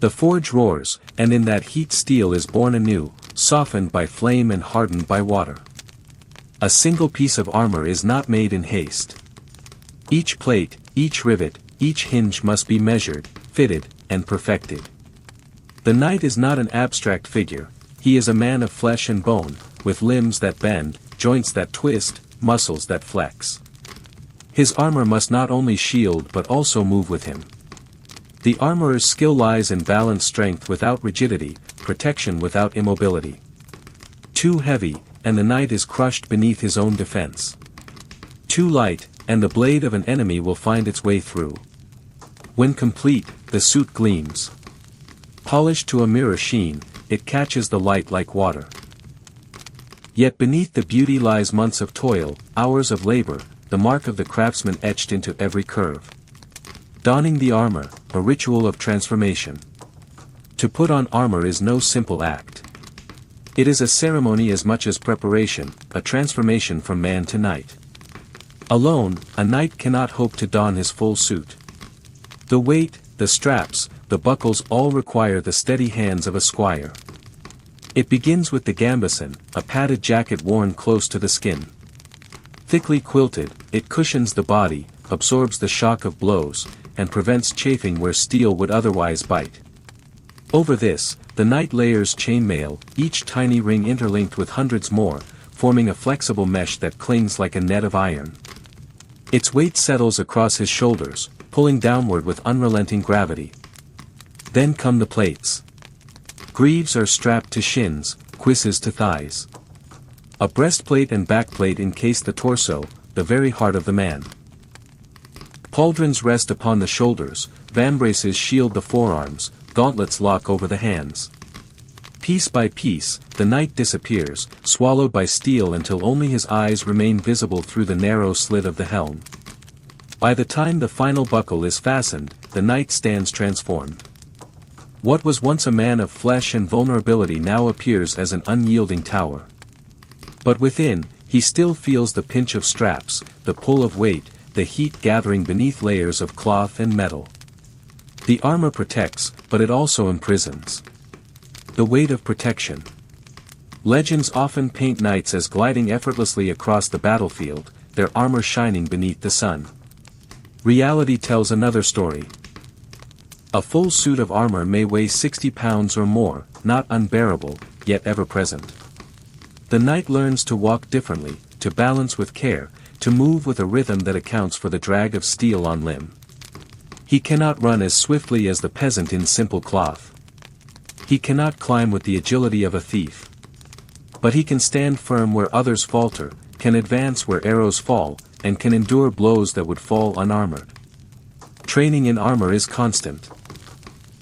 The forge roars, and in that heat steel is born anew, softened by flame and hardened by water. A single piece of armor is not made in haste. Each plate, each rivet, each hinge must be measured, fitted, and perfected. The knight is not an abstract figure, he is a man of flesh and bone, with limbs that bend, joints that twist, muscles that flex. His armor must not only shield but also move with him. The armorer's skill lies in balanced strength without rigidity, protection without immobility. Too heavy, and the knight is crushed beneath his own defense. Too light, and the blade of an enemy will find its way through. When complete, the suit gleams. Polished to a mirror sheen, it catches the light like water. Yet beneath the beauty lies months of toil, hours of labor, the mark of the craftsman etched into every curve. Donning the armor, a ritual of transformation. To put on armor is no simple act. It is a ceremony as much as preparation, a transformation from man to knight. Alone, a knight cannot hope to don his full suit. The weight, the straps, the buckles all require the steady hands of a squire. It begins with the gambeson, a padded jacket worn close to the skin. Thickly quilted, it cushions the body, absorbs the shock of blows, and prevents chafing where steel would otherwise bite. Over this, the knight layers chainmail, each tiny ring interlinked with hundreds more, forming a flexible mesh that clings like a net of iron. Its weight settles across his shoulders, pulling downward with unrelenting gravity. Then come the plates. Greaves are strapped to shins, cuisses to thighs. A breastplate and backplate encase the torso, the very heart of the man. Pauldrons rest upon the shoulders, vambraces shield the forearms, gauntlets lock over the hands. Piece by piece, the knight disappears, swallowed by steel until only his eyes remain visible through the narrow slit of the helm. By the time the final buckle is fastened, the knight stands transformed. What was once a man of flesh and vulnerability now appears as an unyielding tower. But within, he still feels the pinch of straps, the pull of weight, the heat gathering beneath layers of cloth and metal. The armor protects, but it also imprisons. The weight of protection. Legends often paint knights as gliding effortlessly across the battlefield, their armor shining beneath the sun. Reality tells another story. A full suit of armor may weigh 60 pounds or more, not unbearable, yet ever present. The knight learns to walk differently, to balance with care, to move with a rhythm that accounts for the drag of steel on limb. He cannot run as swiftly as the peasant in simple cloth. He cannot climb with the agility of a thief. But he can stand firm where others falter, can advance where arrows fall, and can endure blows that would fall unarmored. Training in armor is constant.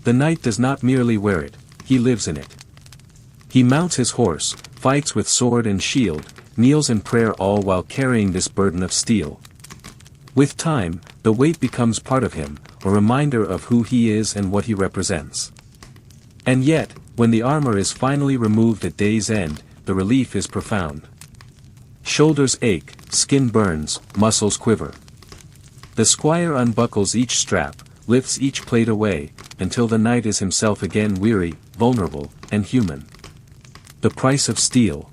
The knight does not merely wear it, he lives in it. He mounts his horse, fights with sword and shield, kneels in prayer all while carrying this burden of steel. With time, the weight becomes part of him, a reminder of who he is and what he represents. And yet, when the armor is finally removed at day's end, the relief is profound. Shoulders ache, skin burns, muscles quiver. The squire unbuckles each strap, lifts each plate away, until the knight is himself again weary, vulnerable, and human. The price of steel.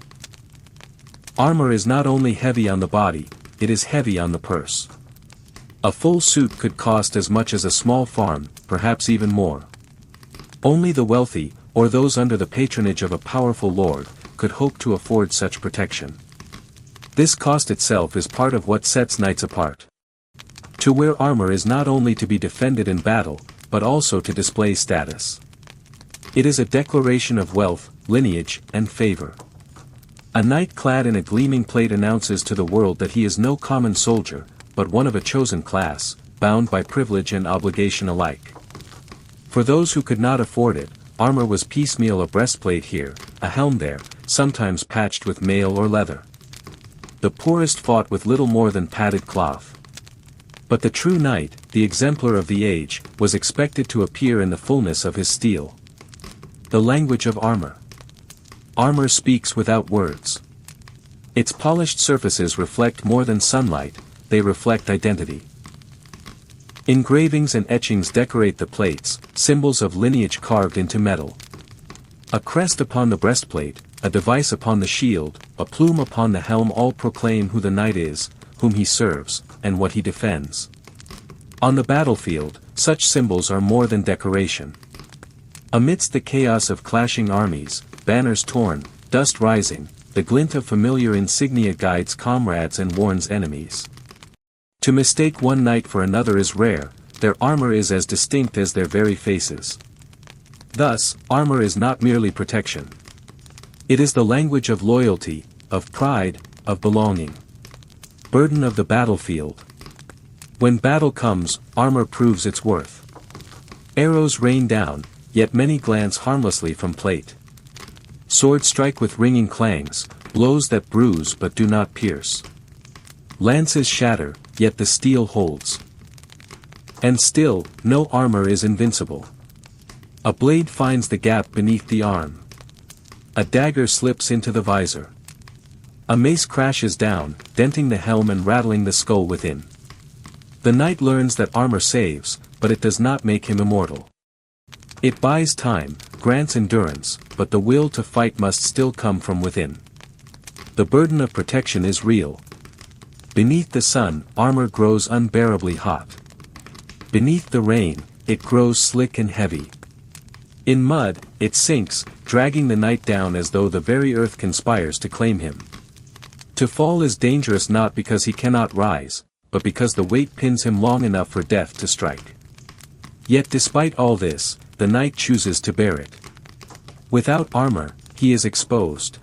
Armor is not only heavy on the body, it is heavy on the purse. A full suit could cost as much as a small farm, perhaps even more. Only the wealthy, or those under the patronage of a powerful lord, could hope to afford such protection. This cost itself is part of what sets knights apart. To wear armor is not only to be defended in battle, but also to display status. It is a declaration of wealth, lineage, and favor. A knight clad in a gleaming plate announces to the world that he is no common soldier, but one of a chosen class, bound by privilege and obligation alike. For those who could not afford it, armor was piecemeal, a breastplate here, a helm there, sometimes patched with mail or leather. The poorest fought with little more than padded cloth. But the true knight, the exemplar of the age, was expected to appear in the fullness of his steel. The language of armor. Armor speaks without words. Its polished surfaces reflect more than sunlight, they reflect identity. Engravings and etchings decorate the plates, symbols of lineage carved into metal. A crest upon the breastplate, a device upon the shield, a plume upon the helm all proclaim who the knight is, whom he serves, and what he defends. On the battlefield, such symbols are more than decoration. Amidst the chaos of clashing armies, banners torn, dust rising, the glint of familiar insignia guides comrades and warns enemies. To mistake one knight for another is rare, their armor is as distinct as their very faces. Thus, armor is not merely protection. It is the language of loyalty, of pride, of belonging. Burden of the battlefield. When battle comes, armor proves its worth. Arrows rain down, yet many glance harmlessly from plate. Swords strike with ringing clangs, blows that bruise but do not pierce. Lances shatter, yet the steel holds. And still, no armor is invincible. A blade finds the gap beneath the arm. A dagger slips into the visor. A mace crashes down, denting the helm and rattling the skull within. The knight learns that armor saves, but it does not make him immortal. It buys time, grants endurance, but the will to fight must still come from within. The burden of protection is real. Beneath the sun, armor grows unbearably hot. Beneath the rain, it grows slick and heavy. In mud, it sinks, dragging the knight down as though the very earth conspires to claim him. To fall is dangerous not because he cannot rise, but because the weight pins him long enough for death to strike. Yet despite all this, the knight chooses to bear it. Without armor, he is exposed.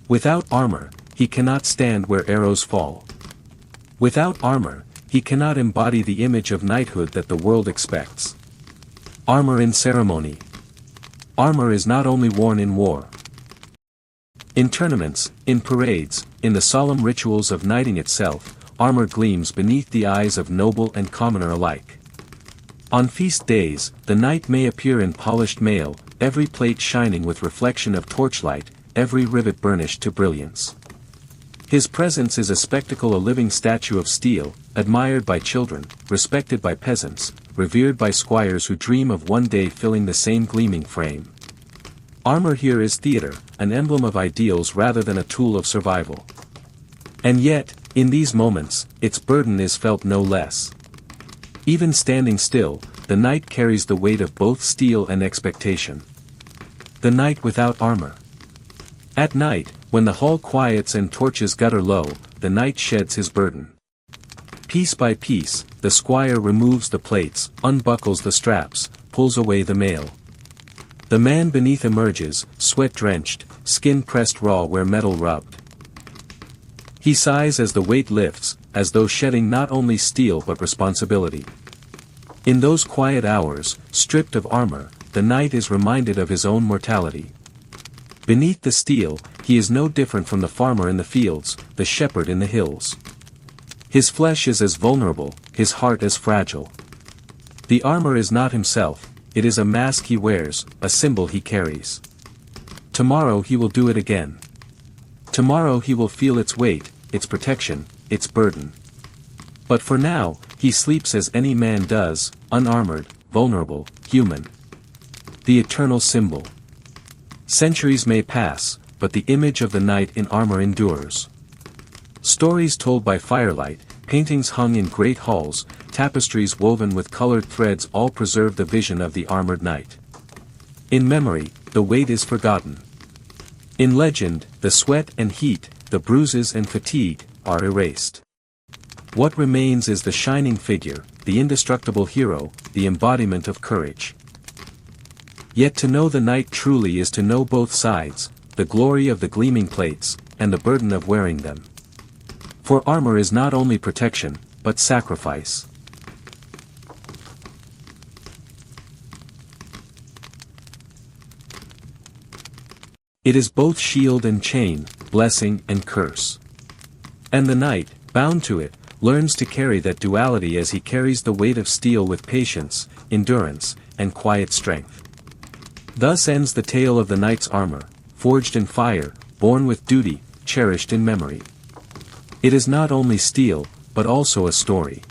Without armor, he cannot stand where arrows fall. Without armor, he cannot embody the image of knighthood that the world expects. Armor in ceremony. Armor is not only worn in war. In tournaments, in parades, in the solemn rituals of knighting itself, armor gleams beneath the eyes of noble and commoner alike. On feast days, the knight may appear in polished mail, every plate shining with reflection of torchlight, every rivet burnished to brilliance. His presence is a spectacle, a living statue of steel, admired by children, respected by peasants, revered by squires who dream of one day filling the same gleaming frame. Armor here is theater, an emblem of ideals rather than a tool of survival. And yet, in these moments, its burden is felt no less. Even standing still, the knight carries the weight of both steel and expectation. The knight without armor. At night, when the hall quiets and torches gutter low, the knight sheds his burden. Piece by piece, the squire removes the plates, unbuckles the straps, pulls away the mail. The man beneath emerges, sweat-drenched, skin pressed raw where metal rubbed. He sighs as the weight lifts, as though shedding not only steel but responsibility. In those quiet hours, stripped of armor, the knight is reminded of his own mortality. Beneath the steel, he is no different from the farmer in the fields, the shepherd in the hills. His flesh is as vulnerable, his heart as fragile. The armor is not himself, it is a mask he wears, a symbol he carries. Tomorrow he will do it again. Tomorrow he will feel its weight, its protection, its burden. But for now, he sleeps as any man does, unarmored, vulnerable, human. The eternal symbol. Centuries may pass, but the image of the knight in armor endures. Stories told by firelight, paintings hung in great halls, tapestries woven with colored threads all preserve the vision of the armored knight. In memory, the weight is forgotten. In legend, the sweat and heat, the bruises and fatigue, are erased. What remains is the shining figure, the indestructible hero, the embodiment of courage. Yet to know the knight truly is to know both sides, the glory of the gleaming plates, and the burden of wearing them. For armor is not only protection, but sacrifice. It is both shield and chain, blessing and curse. And the knight, bound to it, learns to carry that duality as he carries the weight of steel with patience, endurance, and quiet strength. Thus ends the tale of the knight's armor, forged in fire, born with duty, cherished in memory. It is not only steel, but also a story.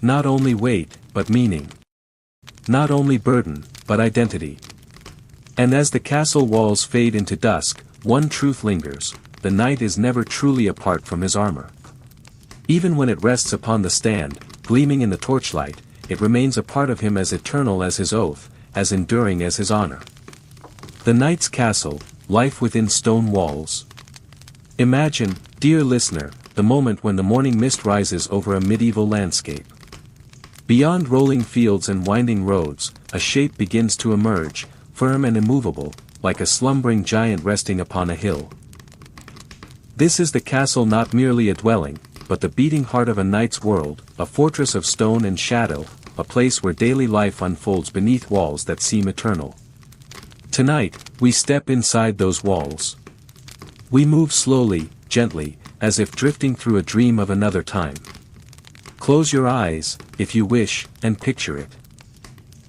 Not only weight, but meaning. Not only burden, but identity. And as the castle walls fade into dusk, one truth lingers: the knight is never truly apart from his armor. Even when it rests upon the stand, gleaming in the torchlight, it remains a part of him as eternal as his oath, as enduring as his honor. The knight's castle, life within stone walls. Imagine, dear listener, the moment when the morning mist rises over a medieval landscape. Beyond rolling fields and winding roads, a shape begins to emerge, firm and immovable, like a slumbering giant resting upon a hill. This is the castle, not merely a dwelling, but the beating heart of a knight's world, a fortress of stone and shadow, a place where daily life unfolds beneath walls that seem eternal. Tonight, we step inside those walls. We move slowly, gently, as if drifting through a dream of another time. Close your eyes, if you wish, and picture it.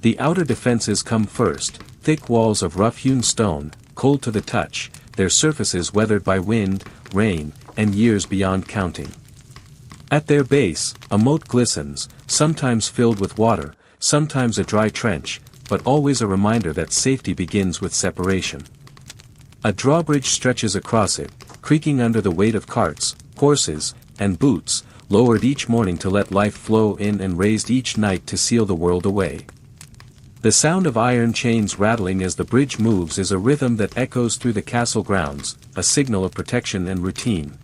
The outer defenses come first, thick walls of rough-hewn stone, cold to the touch, their surfaces weathered by wind, rain, and years beyond counting. At their base, a moat glistens, sometimes filled with water, sometimes a dry trench, but always a reminder that safety begins with separation. A drawbridge stretches across it, creaking under the weight of carts, horses, and boots, lowered each morning to let life flow in and raised each night to seal the world away. The sound of iron chains rattling as the bridge moves is a rhythm that echoes through the castle grounds, a signal of protection and routine.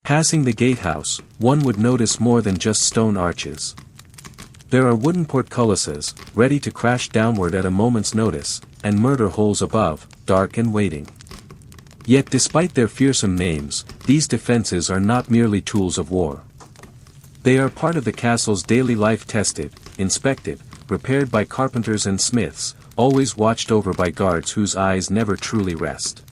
Passing the gatehouse, one would notice more than just stone arches. There are wooden portcullises, ready to crash downward at a moment's notice, and murder holes above, dark and waiting. Yet despite their fearsome names, these defenses are not merely tools of war. They are part of the castle's daily life, tested, inspected, repaired by carpenters and smiths, always watched over by guards whose eyes never truly rest.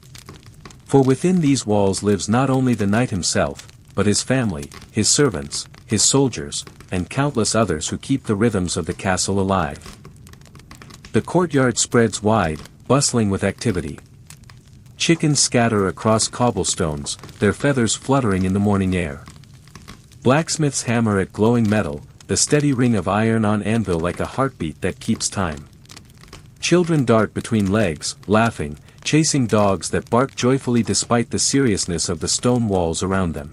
For within these walls lives not only the knight himself, but his family, his servants, his soldiers, and countless others who keep the rhythms of the castle alive. The courtyard spreads wide, bustling with activity. Chickens scatter across cobblestones, their feathers fluttering in the morning air. Blacksmiths hammer at glowing metal, the steady ring of iron on anvil like a heartbeat that keeps time. Children dart between legs, laughing, chasing dogs that bark joyfully despite the seriousness of the stone walls around them.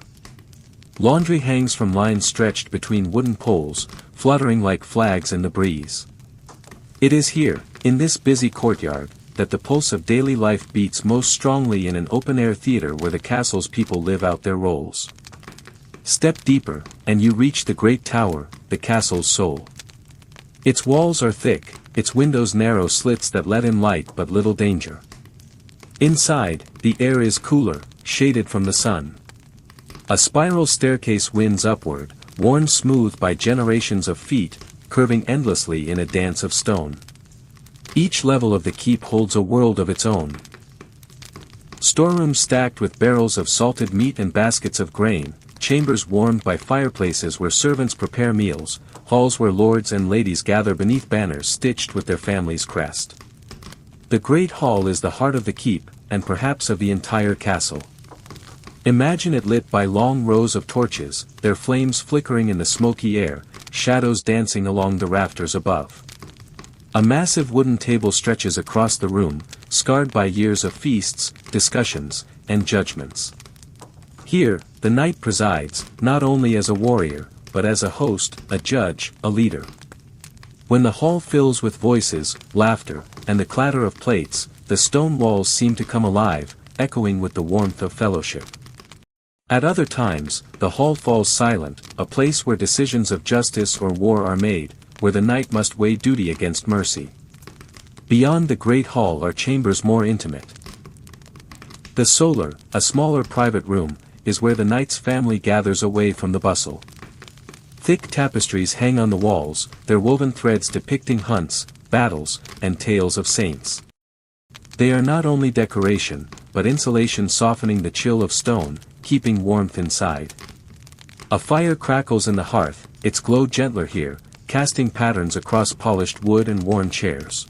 Laundry hangs from lines stretched between wooden poles, fluttering like flags in the breeze. It is here, in this busy courtyard, that the pulse of daily life beats most strongly in an open-air theater where the castle's people live out their roles. Step deeper, and you reach the great tower, the castle's soul. Its walls are thick, its windows narrow slits that let in light but little danger. Inside, the air is cooler, shaded from the sun. A spiral staircase winds upward, worn smooth by generations of feet, curving endlessly in a dance of stone. Each level of the keep holds a world of its own. Storerooms stacked with barrels of salted meat and baskets of grain, chambers warmed by fireplaces where servants prepare meals, halls where lords and ladies gather beneath banners stitched with their family's crest. The great hall is the heart of the keep, and perhaps of the entire castle. Imagine it lit by long rows of torches, their flames flickering in the smoky air, shadows dancing along the rafters above. A massive wooden table stretches across the room, scarred by years of feasts, discussions, and judgments. Here, the knight presides, not only as a warrior, but as a host, a judge, a leader. When the hall fills with voices, laughter, and the clatter of plates, the stone walls seem to come alive, echoing with the warmth of fellowship. At other times, the hall falls silent, a place where decisions of justice or war are made, where the knight must weigh duty against mercy. Beyond the great hall are chambers more intimate. The solar, a smaller private room, is where the knight's family gathers away from the bustle. Thick tapestries hang on the walls, their woven threads depicting hunts, battles, and tales of saints. They are not only decoration, but insulation softening the chill of stone, keeping warmth inside. A fire crackles in the hearth, its glow gentler here, casting patterns across polished wood and worn chairs.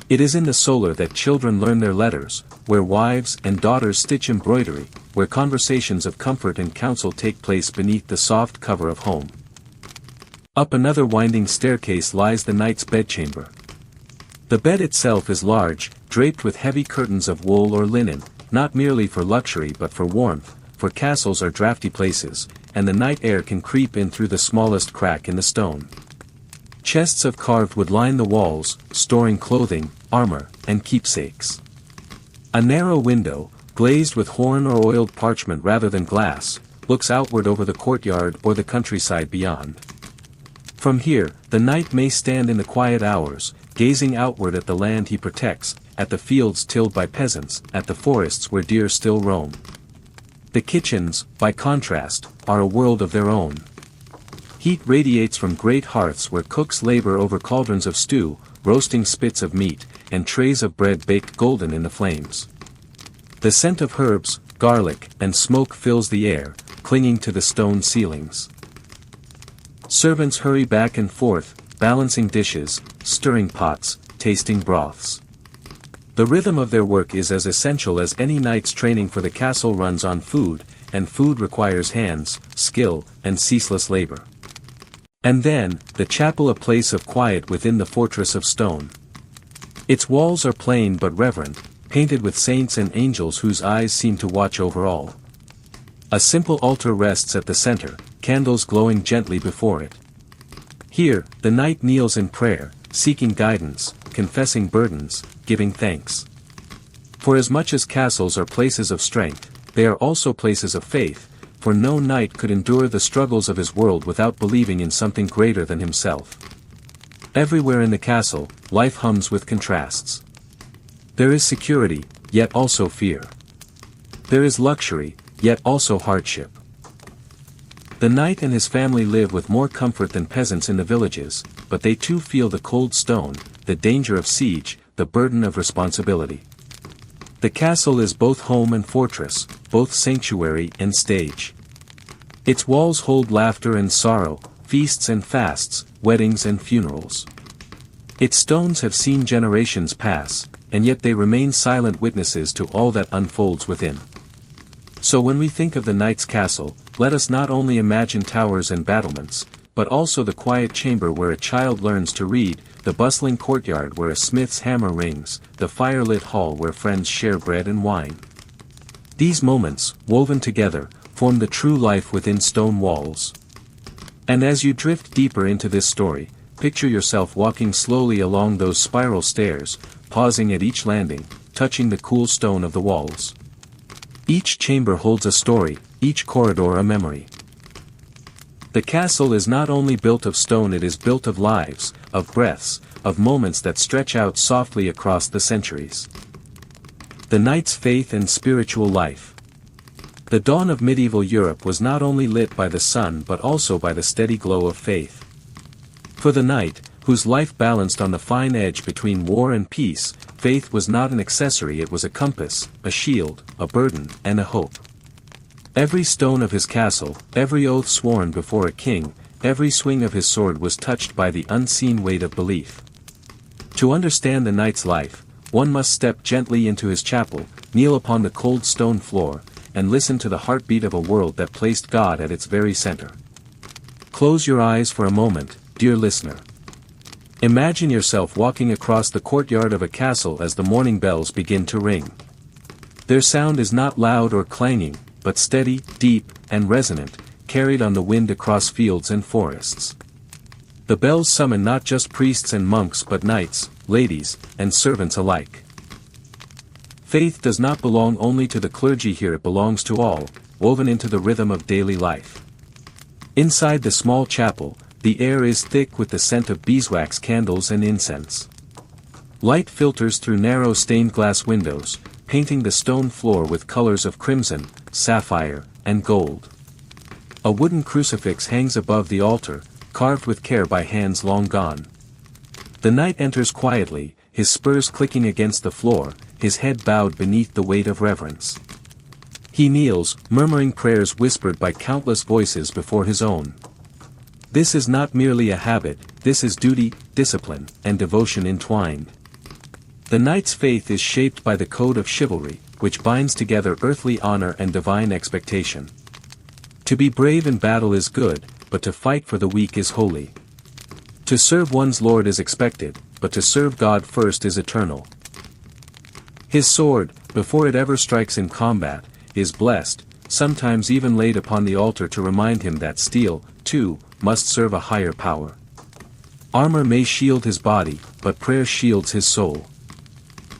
It is in the solar that children learn their letters, where wives and daughters stitch embroidery, where conversations of comfort and counsel take place beneath the soft cover of home. Up another winding staircase lies the knight's bedchamber. The bed itself is large, draped with heavy curtains of wool or linen, not merely for luxury but for warmth, for castles are drafty places, and the night air can creep in through the smallest crack in the stone. Chests of carved wood line the walls, storing clothing, armor, and keepsakes. A narrow window, glazed with horn or oiled parchment rather than glass, looks outward over the courtyard or the countryside beyond. From here, the knight may stand in the quiet hours, gazing outward at the land he protects, at the fields tilled by peasants, at the forests where deer still roam. The kitchens, by contrast, are a world of their own. Heat radiates from great hearths where cooks labor over cauldrons of stew, roasting spits of meat, and trays of bread baked golden in the flames. The scent of herbs, garlic, and smoke fills the air, clinging to the stone ceilings. Servants hurry back and forth, balancing dishes, stirring pots, tasting broths. The rhythm of their work is as essential as any knight's training, for the castle runs on food, and food requires hands, skill, and ceaseless labor. And then, the chapel, a place of quiet within the fortress of stone. Its walls are plain but reverent, painted with saints and angels whose eyes seem to watch over all. A simple altar rests at the center, candles glowing gently before it. Here, the knight kneels in prayer, seeking guidance, confessing burdens, giving thanks. For as much as castles are places of strength, they are also places of faith, for no knight could endure the struggles of his world without believing in something greater than himself. Everywhere in the castle, life hums with contrasts. There is security, yet also fear. There is luxury, yet also hardship. The knight and his family live with more comfort than peasants in the villages, but they too feel the cold stone, the danger of siege, the burden of responsibility. The castle is both home and fortress, both sanctuary and stage. Its walls hold laughter and sorrow, feasts and fasts, weddings and funerals. Its stones have seen generations pass, and yet they remain silent witnesses to all that unfolds within. So when we think of the knight's castle, let us not only imagine towers and battlements, but also the quiet chamber where a child learns to read, the bustling courtyard where a smith's hammer rings, the firelit hall where friends share bread and wine. These moments, woven together, form the true life within stone walls. And as you drift deeper into this story, picture yourself walking slowly along those spiral stairs, pausing at each landing, touching the cool stone of the walls. Each chamber holds a story, each corridor a memory. The castle is not only built of stone, it is built of lives, of breaths, of moments that stretch out softly across the centuries. The knight's faith and spiritual life. The dawn of medieval Europe was not only lit by the sun but also by the steady glow of faith. For the knight, whose life balanced on the fine edge between war and peace, faith was not an accessory, it was a compass, a shield, a burden, and a hope. Every stone of his castle, every oath sworn before a king, every swing of his sword was touched by the unseen weight of belief. To understand the knight's life, one must step gently into his chapel, kneel upon the cold stone floor, and listen to the heartbeat of a world that placed God at its very center. Close your eyes for a moment, dear listener. Imagine yourself walking across the courtyard of a castle as the morning bells begin to ring. Their sound is not loud or clanging, but steady, deep, and resonant, carried on the wind across fields and forests. The bells summon not just priests and monks but knights, ladies, and servants alike. Faith does not belong only to the clergy here, it belongs to all, woven into the rhythm of daily life. Inside the small chapel, the air is thick with the scent of beeswax candles and incense. Light filters through narrow stained glass windows, painting the stone floor with colors of crimson, sapphire, and gold. A wooden crucifix hangs above the altar, carved with care by hands long gone. The knight enters quietly, his spurs clicking against the floor, his head bowed beneath the weight of reverence. He kneels, murmuring prayers whispered by countless voices before his own. This is not merely a habit, this is duty, discipline, and devotion entwined. The knight's faith is shaped by the code of chivalry, which binds together earthly honor and divine expectation. To be brave in battle is good, but to fight for the weak is holy. To serve one's lord is expected, but to serve God first is eternal. His sword, before it ever strikes in combat, is blessed, sometimes even laid upon the altar to remind him that steel, too, must serve a higher power. Armor may shield his body, but prayer shields his soul.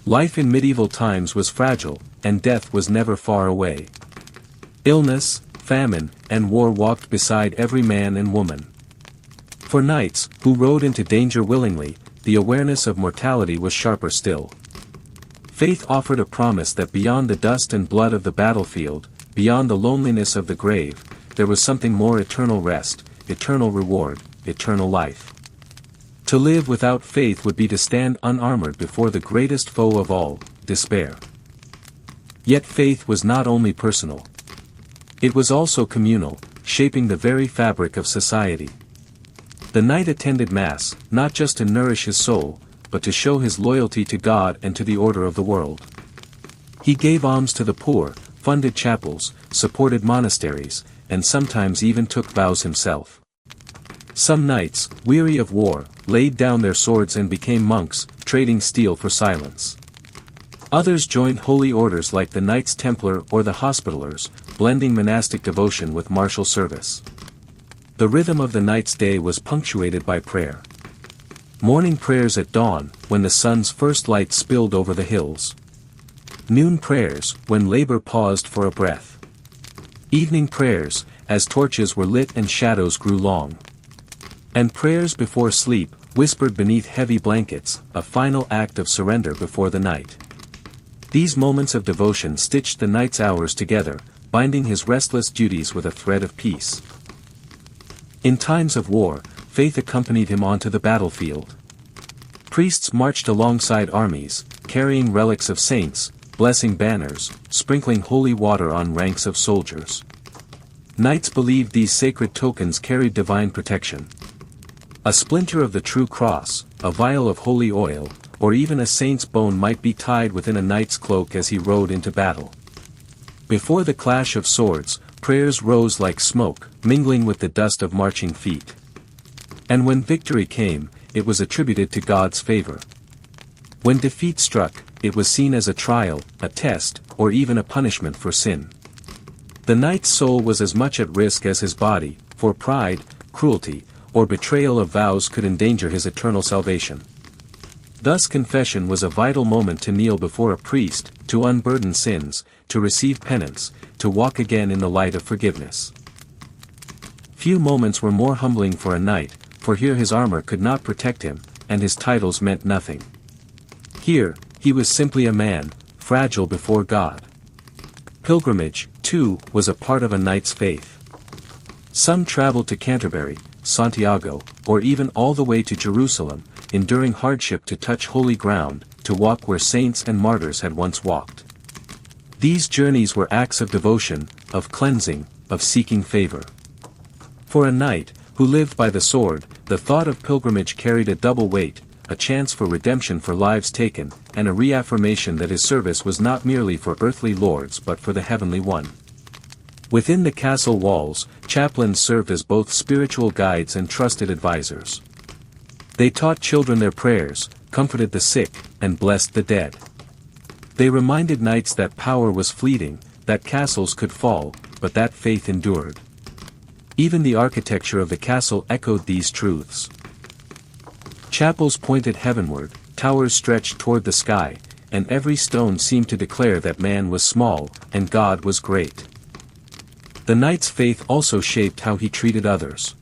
Life in medieval times was fragile, and death was never far away. Illness, famine, and war walked beside every man and woman. For knights, who rode into danger willingly, the awareness of mortality was sharper still. Faith offered a promise that beyond the dust and blood of the battlefield, beyond the loneliness of the grave, there was something more: eternal rest, eternal reward, eternal life. To live without faith would be to stand unarmored before the greatest foe of all, despair. Yet faith was not only personal. It was also communal, shaping the very fabric of society. The knight attended Mass, not just to nourish his soul, but to show his loyalty to God and to the order of the world. He gave alms to the poor, funded chapels, supported monasteries, and sometimes even took vows himself. Some knights, weary of war, laid down their swords and became monks, trading steel for silence. Others joined holy orders like the Knights Templar or the Hospitallers, blending monastic devotion with martial service. The rhythm of the knight's day was punctuated by prayer. Morning prayers at dawn, when the sun's first light spilled over the hills. Noon prayers, when labor paused for a breath. Evening prayers, as torches were lit and shadows grew long. And prayers before sleep, whispered beneath heavy blankets, a final act of surrender before the night. These moments of devotion stitched the knight's hours together, binding his restless duties with a thread of peace. In times of war, faith accompanied him onto the battlefield. Priests marched alongside armies, carrying relics of saints, blessing banners, sprinkling holy water on ranks of soldiers. Knights believed these sacred tokens carried divine protection. A splinter of the true cross, a vial of holy oil, or even a saint's bone might be tied within a knight's cloak as he rode into battle. Before the clash of swords, prayers rose like smoke, mingling with the dust of marching feet. And when victory came, it was attributed to God's favor. When defeat struck, it was seen as a trial, a test, or even a punishment for sin. The knight's soul was as much at risk as his body, for pride, cruelty, or betrayal of vows could endanger his eternal salvation. Thus confession was a vital moment to kneel before a priest, to unburden sins, to receive penance, to walk again in the light of forgiveness. Few moments were more humbling for a knight, for here his armor could not protect him, and his titles meant nothing. Here, he was simply a man, fragile before God. Pilgrimage, too, was a part of a knight's faith. Some traveled to Canterbury, Santiago, or even all the way to Jerusalem, enduring hardship to touch holy ground, to walk where saints and martyrs had once walked. These journeys were acts of devotion, of cleansing, of seeking favor. For a knight, who lived by the sword, the thought of pilgrimage carried a double weight, a chance for redemption for lives taken, and a reaffirmation that his service was not merely for earthly lords but for the heavenly one. Within the castle walls, chaplains served as both spiritual guides and trusted advisors. They taught children their prayers, comforted the sick, and blessed the dead. They reminded knights that power was fleeting, that castles could fall, but that faith endured. Even the architecture of the castle echoed these truths. Chapels pointed heavenward, towers stretched toward the sky, and every stone seemed to declare that man was small, and God was great. The knight's faith also shaped how he treated others.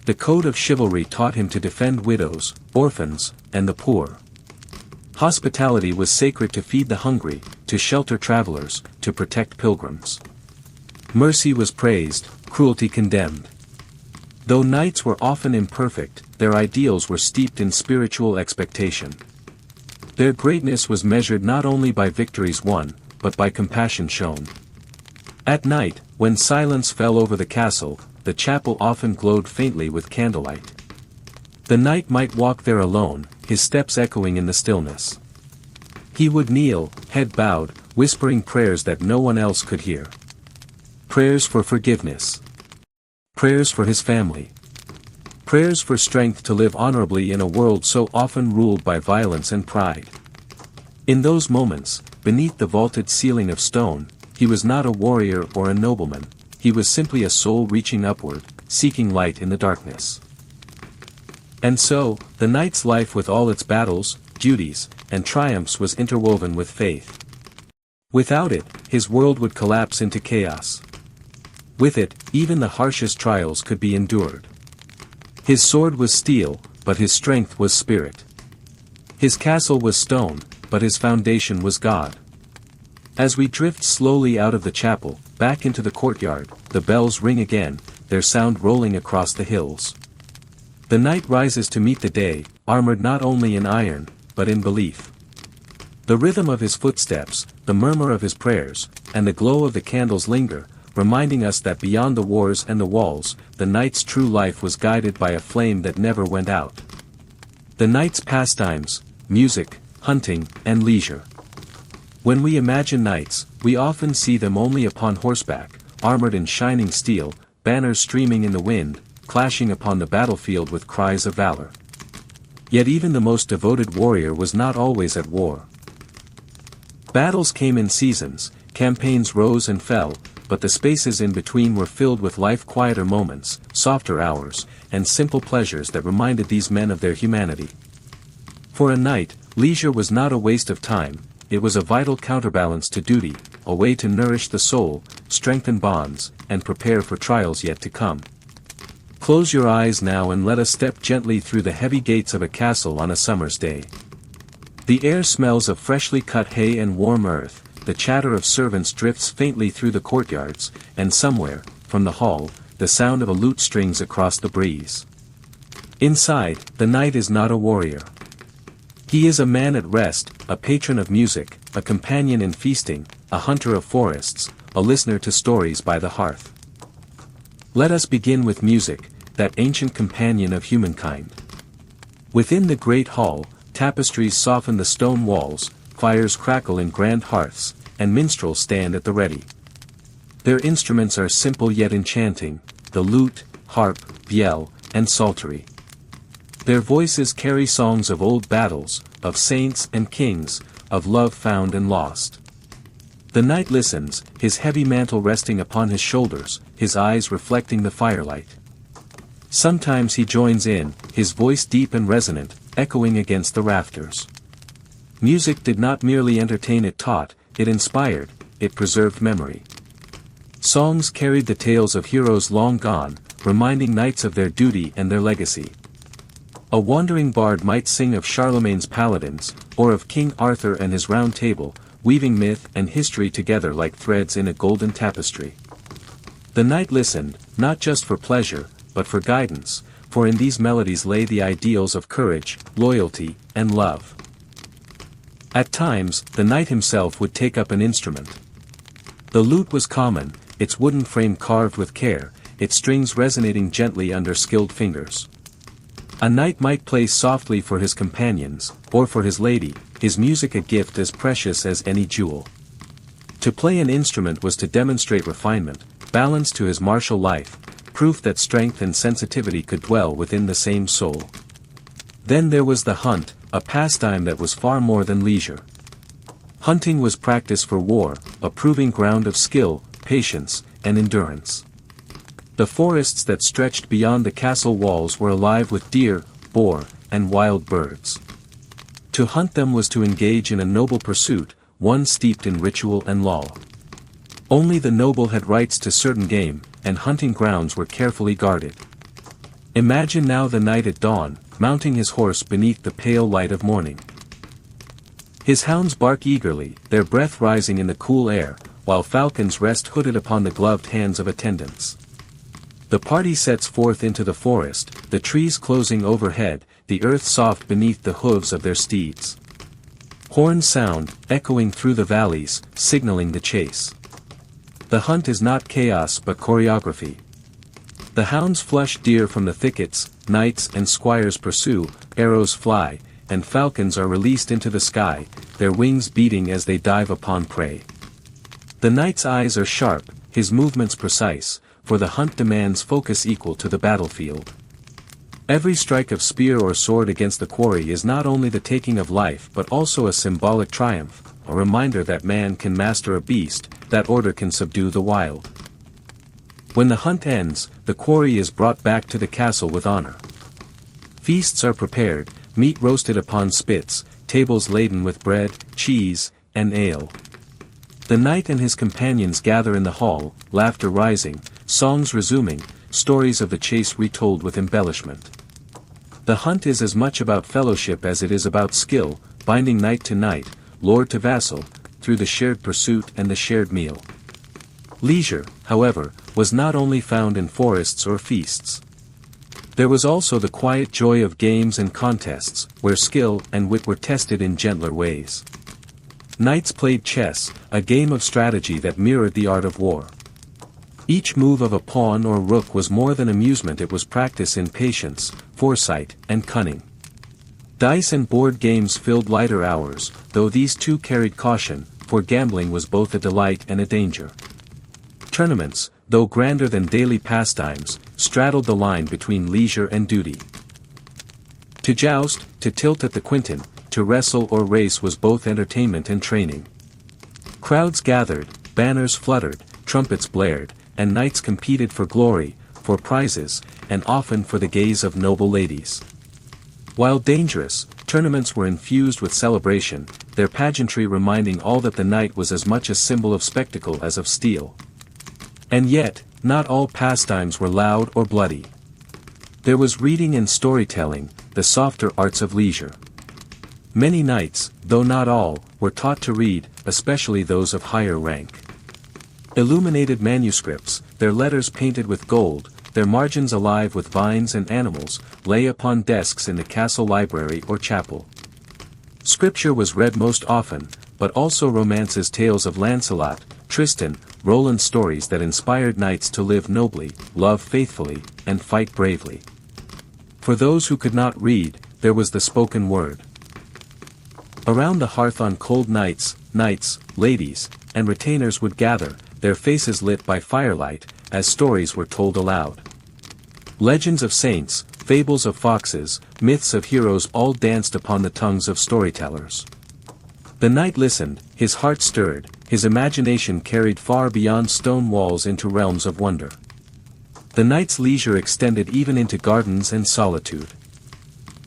The code of chivalry taught him to defend widows, orphans, and the poor. Hospitality was sacred to feed the hungry, to shelter travelers, to protect pilgrims. Mercy was praised, cruelty condemned. Though knights were often imperfect, their ideals were steeped in spiritual expectation. Their greatness was measured not only by victories won, but by compassion shown. At night, when silence fell over the castle, the chapel often glowed faintly with candlelight. The knight might walk there alone, his steps echoing in the stillness. He would kneel, head bowed, whispering prayers that no one else could hear. Prayers for forgiveness. Prayers for his family. Prayers for strength to live honorably in a world so often ruled by violence and pride. In those moments, beneath the vaulted ceiling of stone, he was not a warrior or a nobleman, he was simply a soul reaching upward, seeking light in the darkness. And so, the knight's life with all its battles, duties, and triumphs was interwoven with faith. Without it, his world would collapse into chaos. With it, even the harshest trials could be endured. His sword was steel, but his strength was spirit. His castle was stone, but his foundation was God. As we drift slowly out of the chapel, back into the courtyard, the bells ring again, their sound rolling across the hills. The knight rises to meet the day, armored not only in iron, but in belief. The rhythm of his footsteps, the murmur of his prayers, and the glow of the candles linger, reminding us that beyond the wars and the walls, the knight's true life was guided by a flame that never went out. The knight's pastimes: music, hunting, and leisure. When we imagine knights, we often see them only upon horseback, armored in shining steel, banners streaming in the wind, clashing upon the battlefield with cries of valor. Yet even the most devoted warrior was not always at war. Battles came in seasons, campaigns rose and fell, but the spaces in between were filled with life-quieter moments, softer hours, and simple pleasures that reminded these men of their humanity. For a knight, leisure was not a waste of time, it was a vital counterbalance to duty, a way to nourish the soul, strengthen bonds, and prepare for trials yet to come. Close your eyes now and let us step gently through the heavy gates of a castle on a summer's day. The air smells of freshly cut hay and warm earth, the chatter of servants drifts faintly through the courtyards, and somewhere, from the hall, the sound of a lute strings across the breeze. Inside, the knight is not a warrior. He is a man at rest, a patron of music, a companion in feasting, a hunter of forests, a listener to stories by the hearth. Let us begin with music, that ancient companion of humankind. Within the great hall, tapestries soften the stone walls, fires crackle in grand hearths, and minstrels stand at the ready. Their instruments are simple yet enchanting, the lute, harp, viol, and psaltery. Their voices carry songs of old battles, of saints and kings, of love found and lost. The knight listens, his heavy mantle resting upon his shoulders, his eyes reflecting the firelight. Sometimes he joins in, his voice deep and resonant, echoing against the rafters. Music did not merely entertain, it taught, it inspired, it preserved memory. Songs carried the tales of heroes long gone, reminding knights of their duty and their legacy. A wandering bard might sing of Charlemagne's paladins, or of King Arthur and his round table, weaving myth and history together like threads in a golden tapestry. The knight listened, not just for pleasure, but for guidance, for in these melodies lay the ideals of courage, loyalty, and love. At times, the knight himself would take up an instrument. The lute was common, its wooden frame carved with care, its strings resonating gently under skilled fingers. A knight might play softly for his companions, or for his lady, his music a gift as precious as any jewel. To play an instrument was to demonstrate refinement, balance to his martial life, proof that strength and sensitivity could dwell within the same soul. Then there was the hunt, a pastime that was far more than leisure. Hunting was practice for war, a proving ground of skill, patience, and endurance. The forests that stretched beyond the castle walls were alive with deer, boar, and wild birds. To hunt them was to engage in a noble pursuit, one steeped in ritual and law. Only the noble had rights to certain game, and hunting grounds were carefully guarded. Imagine now the knight at dawn, mounting his horse beneath the pale light of morning. His hounds bark eagerly, their breath rising in the cool air, while falcons rest hooded upon the gloved hands of attendants. The party sets forth into the forest, the trees closing overhead, the earth soft beneath the hooves of their steeds. Horns sound, echoing through the valleys, signaling the chase. The hunt is not chaos but choreography. The hounds flush deer from the thickets, knights and squires pursue, arrows fly, and falcons are released into the sky, their wings beating as they dive upon prey. The knight's eyes are sharp, his movements precise, for the hunt demands focus equal to the battlefield. Every strike of spear or sword against the quarry is not only the taking of life but also a symbolic triumph, a reminder that man can master a beast, that order can subdue the wild. When the hunt ends, the quarry is brought back to the castle with honor. Feasts are prepared, meat roasted upon spits, tables laden with bread, cheese, and ale. The knight and his companions gather in the hall, laughter rising, songs resuming, stories of the chase retold with embellishment. The hunt is as much about fellowship as it is about skill, binding knight to knight, lord to vassal, through the shared pursuit and the shared meal. Leisure, however, was not only found in forests or feasts. There was also the quiet joy of games and contests, where skill and wit were tested in gentler ways. Knights played chess, a game of strategy that mirrored the art of war. Each move of a pawn or rook was more than amusement, it was practice in patience, foresight, and cunning. Dice and board games filled lighter hours, though these too carried caution, for gambling was both a delight and a danger. Tournaments, though grander than daily pastimes, straddled the line between leisure and duty. To joust, to tilt at the quinton, to wrestle or race was both entertainment and training. Crowds gathered, banners fluttered, trumpets blared, and knights competed for glory, for prizes, and often for the gaze of noble ladies. While dangerous, tournaments were infused with celebration, their pageantry reminding all that the knight was as much a symbol of spectacle as of steel. And yet, not all pastimes were loud or bloody. There was reading and storytelling, the softer arts of leisure. Many knights, though not all, were taught to read, especially those of higher rank. Illuminated manuscripts, their letters painted with gold, their margins alive with vines and animals, lay upon desks in the castle library or chapel. Scripture was read most often, but also romances, tales of Lancelot, Tristan, Roland, stories that inspired knights to live nobly, love faithfully, and fight bravely. For those who could not read, there was the spoken word. Around the hearth on cold nights, knights, ladies, and retainers would gather, their faces lit by firelight, as stories were told aloud. Legends of saints, fables of foxes, myths of heroes all danced upon the tongues of storytellers. The knight listened, his heart stirred, his imagination carried far beyond stone walls into realms of wonder. The knight's leisure extended even into gardens and solitude.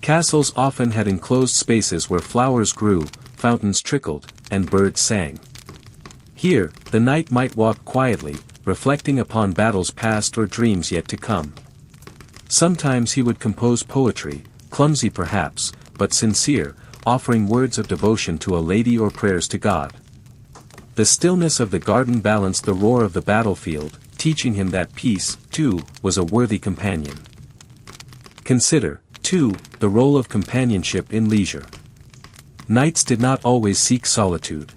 Castles often had enclosed spaces where flowers grew, fountains trickled, and birds sang. Here, the knight might walk quietly, reflecting upon battles past or dreams yet to come. Sometimes he would compose poetry, clumsy perhaps, but sincere, offering words of devotion to a lady or prayers to God. The stillness of the garden balanced the roar of the battlefield, teaching him that peace, too, was a worthy companion. Consider, too, the role of companionship in leisure. Knights did not always seek solitude.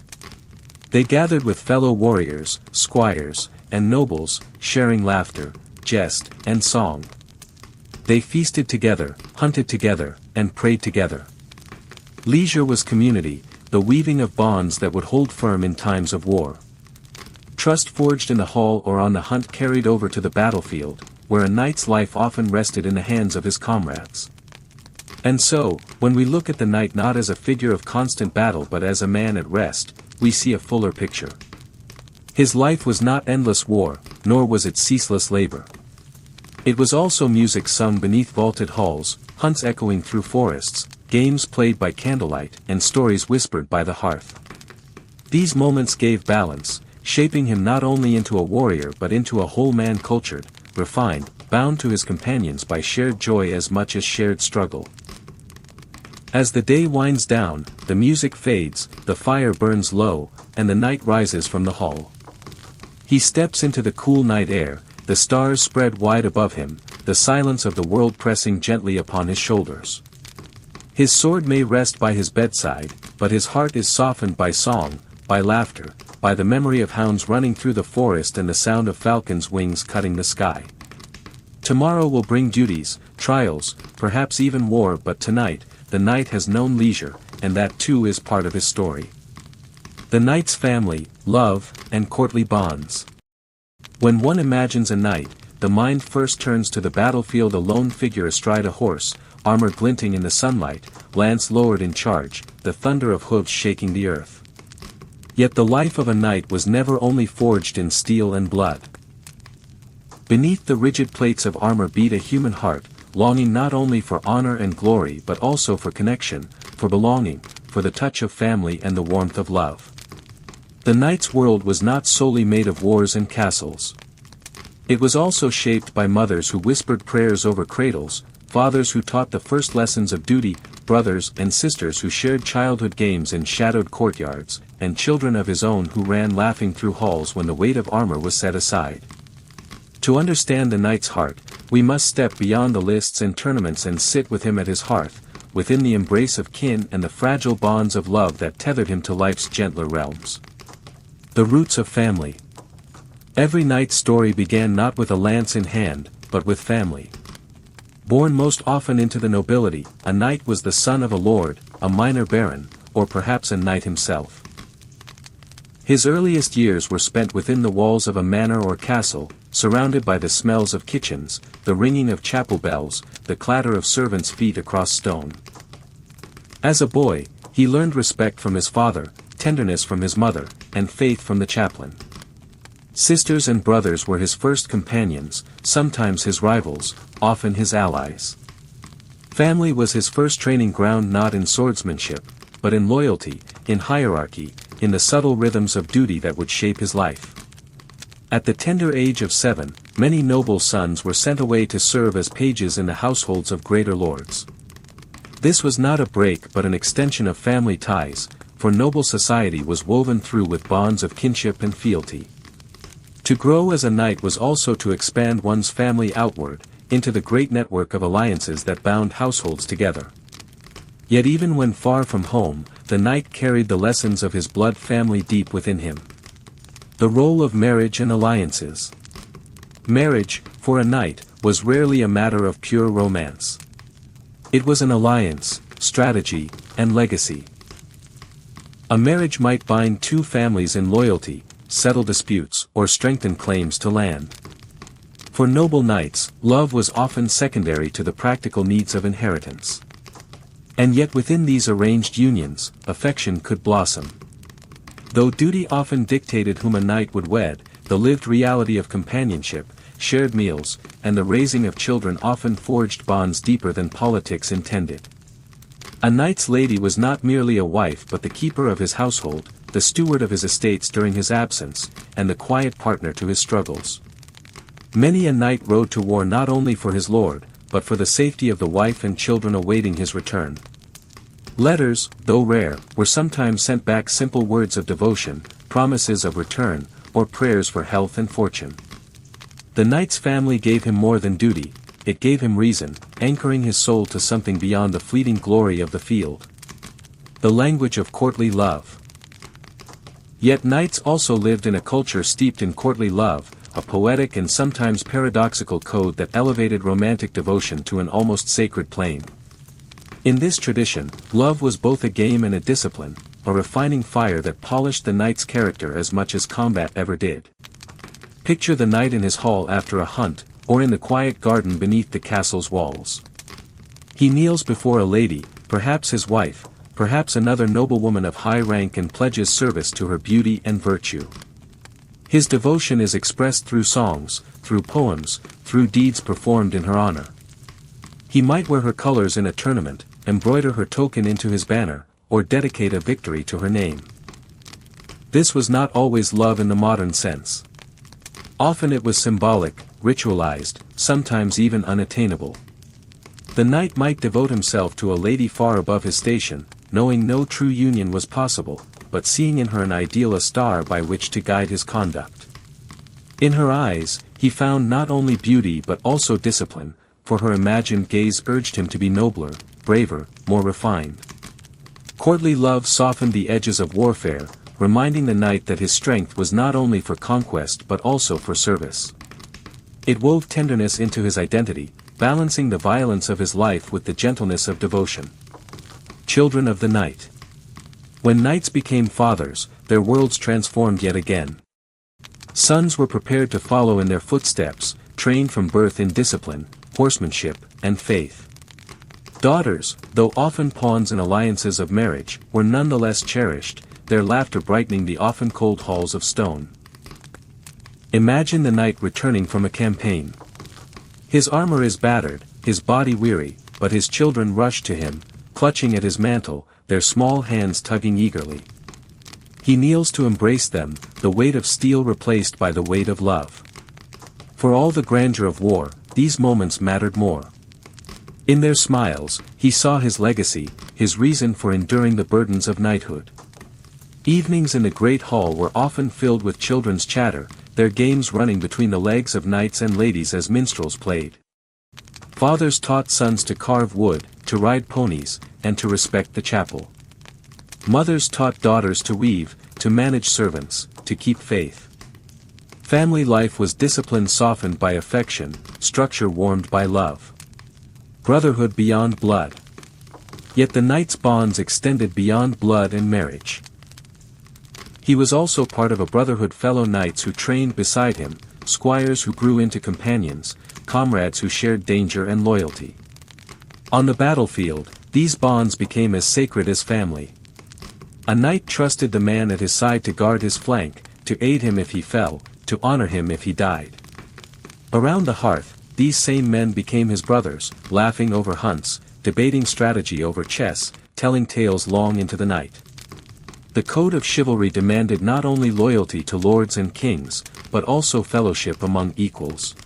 They gathered with fellow warriors, squires, and nobles, sharing laughter, jest, and song. They feasted together, hunted together, and prayed together. Leisure was community, the weaving of bonds that would hold firm in times of war. Trust forged in the hall or on the hunt carried over to the battlefield, where a knight's life often rested in the hands of his comrades. And so, when we look at the knight not as a figure of constant battle but as a man at rest, we see a fuller picture. His life was not endless war, nor was it ceaseless labor. It was also music sung beneath vaulted halls, hunts echoing through forests, games played by candlelight, and stories whispered by the hearth. These moments gave balance, shaping him not only into a warrior but into a whole man, cultured, refined, bound to his companions by shared joy as much as shared struggle. As the day winds down, the music fades, the fire burns low, and the knight rises from the hall. He steps into the cool night air, the stars spread wide above him, the silence of the world pressing gently upon his shoulders. His sword may rest by his bedside, but his heart is softened by song, by laughter, by the memory of hounds running through the forest and the sound of falcons' wings cutting the sky. Tomorrow will bring duties, trials, perhaps even war, but tonight, the knight has known leisure, and that too is part of his story. The knight's family, love, and courtly bonds. When one imagines a knight, the mind first turns to the battlefield, a lone figure astride a horse, armor glinting in the sunlight, lance lowered in charge, the thunder of hooves shaking the earth. Yet the life of a knight was never only forged in steel and blood. Beneath the rigid plates of armor beat a human heart, longing not only for honor and glory but also for connection, for belonging, for the touch of family and the warmth of love. The knight's world was not solely made of wars and castles. It was also shaped by mothers who whispered prayers over cradles, fathers who taught the first lessons of duty, brothers and sisters who shared childhood games in shadowed courtyards, and children of his own who ran laughing through halls when the weight of armor was set aside. To understand the knight's heart, we must step beyond the lists and tournaments and sit with him at his hearth, within the embrace of kin and the fragile bonds of love that tethered him to life's gentler realms. The roots of family. Every knight's story began not with a lance in hand, but with family. Born most often into the nobility, a knight was the son of a lord, a minor baron, or perhaps a knight himself. His earliest years were spent within the walls of a manor or castle, surrounded by the smells of kitchens, the ringing of chapel bells, the clatter of servants' feet across stone. As a boy, he learned respect from his father, tenderness from his mother, and faith from the chaplain. Sisters and brothers were his first companions, sometimes his rivals, often his allies. Family was his first training ground, not in swordsmanship, but in loyalty, in hierarchy, in the subtle rhythms of duty that would shape his life. At the tender age of 7, many noble sons were sent away to serve as pages in the households of greater lords. This was not a break but an extension of family ties, for noble society was woven through with bonds of kinship and fealty. To grow as a knight was also to expand one's family outward, into the great network of alliances that bound households together. Yet even when far from home, the knight carried the lessons of his blood family deep within him. The role of marriage and alliances. Marriage, for a knight, was rarely a matter of pure romance. It was an alliance, strategy, and legacy. A marriage might bind two families in loyalty, settle disputes, or strengthen claims to land. For noble knights, love was often secondary to the practical needs of inheritance. And yet within these arranged unions, affection could blossom. Though duty often dictated whom a knight would wed, the lived reality of companionship, shared meals, and the raising of children often forged bonds deeper than politics intended. A knight's lady was not merely a wife but the keeper of his household, the steward of his estates during his absence, and the quiet partner to his struggles. Many a knight rode to war not only for his lord, but for the safety of the wife and children awaiting his return. Letters, though rare, were sometimes sent back simple words of devotion, promises of return, or prayers for health and fortune. The knight's family gave him more than duty, it gave him reason, anchoring his soul to something beyond the fleeting glory of the field. The language of courtly love. Yet knights also lived in a culture steeped in courtly love, a poetic and sometimes paradoxical code that elevated romantic devotion to an almost sacred plane. In this tradition, love was both a game and a discipline, a refining fire that polished the knight's character as much as combat ever did. Picture the knight in his hall after a hunt, or in the quiet garden beneath the castle's walls. He kneels before a lady, perhaps his wife, perhaps another noblewoman of high rank, and pledges service to her beauty and virtue. His devotion is expressed through songs, through poems, through deeds performed in her honor. He might wear her colors in a tournament, embroider her token into his banner, or dedicate a victory to her name. This was not always love in the modern sense. Often it was symbolic, ritualized, sometimes even unattainable. The knight might devote himself to a lady far above his station, knowing no true union was possible, but seeing in her an ideal, a star by which to guide his conduct. In her eyes, he found not only beauty but also discipline, for her imagined gaze urged him to be nobler, braver, more refined. Courtly love softened the edges of warfare, reminding the knight that his strength was not only for conquest but also for service. It wove tenderness into his identity, balancing the violence of his life with the gentleness of devotion. Children of the night. When knights became fathers, their worlds transformed yet again. Sons were prepared to follow in their footsteps, trained from birth in discipline, horsemanship, and faith. Daughters, though often pawns in alliances of marriage, were nonetheless cherished, their laughter brightening the often cold halls of stone. Imagine the knight returning from a campaign. His armor is battered, his body weary, but his children rush to him, clutching at his mantle, their small hands tugging eagerly. He kneels to embrace them, the weight of steel replaced by the weight of love. For all the grandeur of war, these moments mattered more. In their smiles, he saw his legacy, his reason for enduring the burdens of knighthood. Evenings in the great hall were often filled with children's chatter, their games running between the legs of knights and ladies as minstrels played. Fathers taught sons to carve wood, to ride ponies, and to respect the chapel. Mothers taught daughters to weave, to manage servants, to keep faith. Family life was discipline softened by affection, structure warmed by love. Brotherhood beyond blood. Yet the knight's bonds extended beyond blood and marriage. He was also part of a brotherhood, fellow knights who trained beside him, squires who grew into companions, comrades who shared danger and loyalty. On the battlefield, these bonds became as sacred as family. A knight trusted the man at his side to guard his flank, to aid him if he fell, to honor him if he died. Around the hearth, these same men became his brothers, laughing over hunts, debating strategy over chess, telling tales long into the night. The code of chivalry demanded not only loyalty to lords and kings, but also fellowship among equals.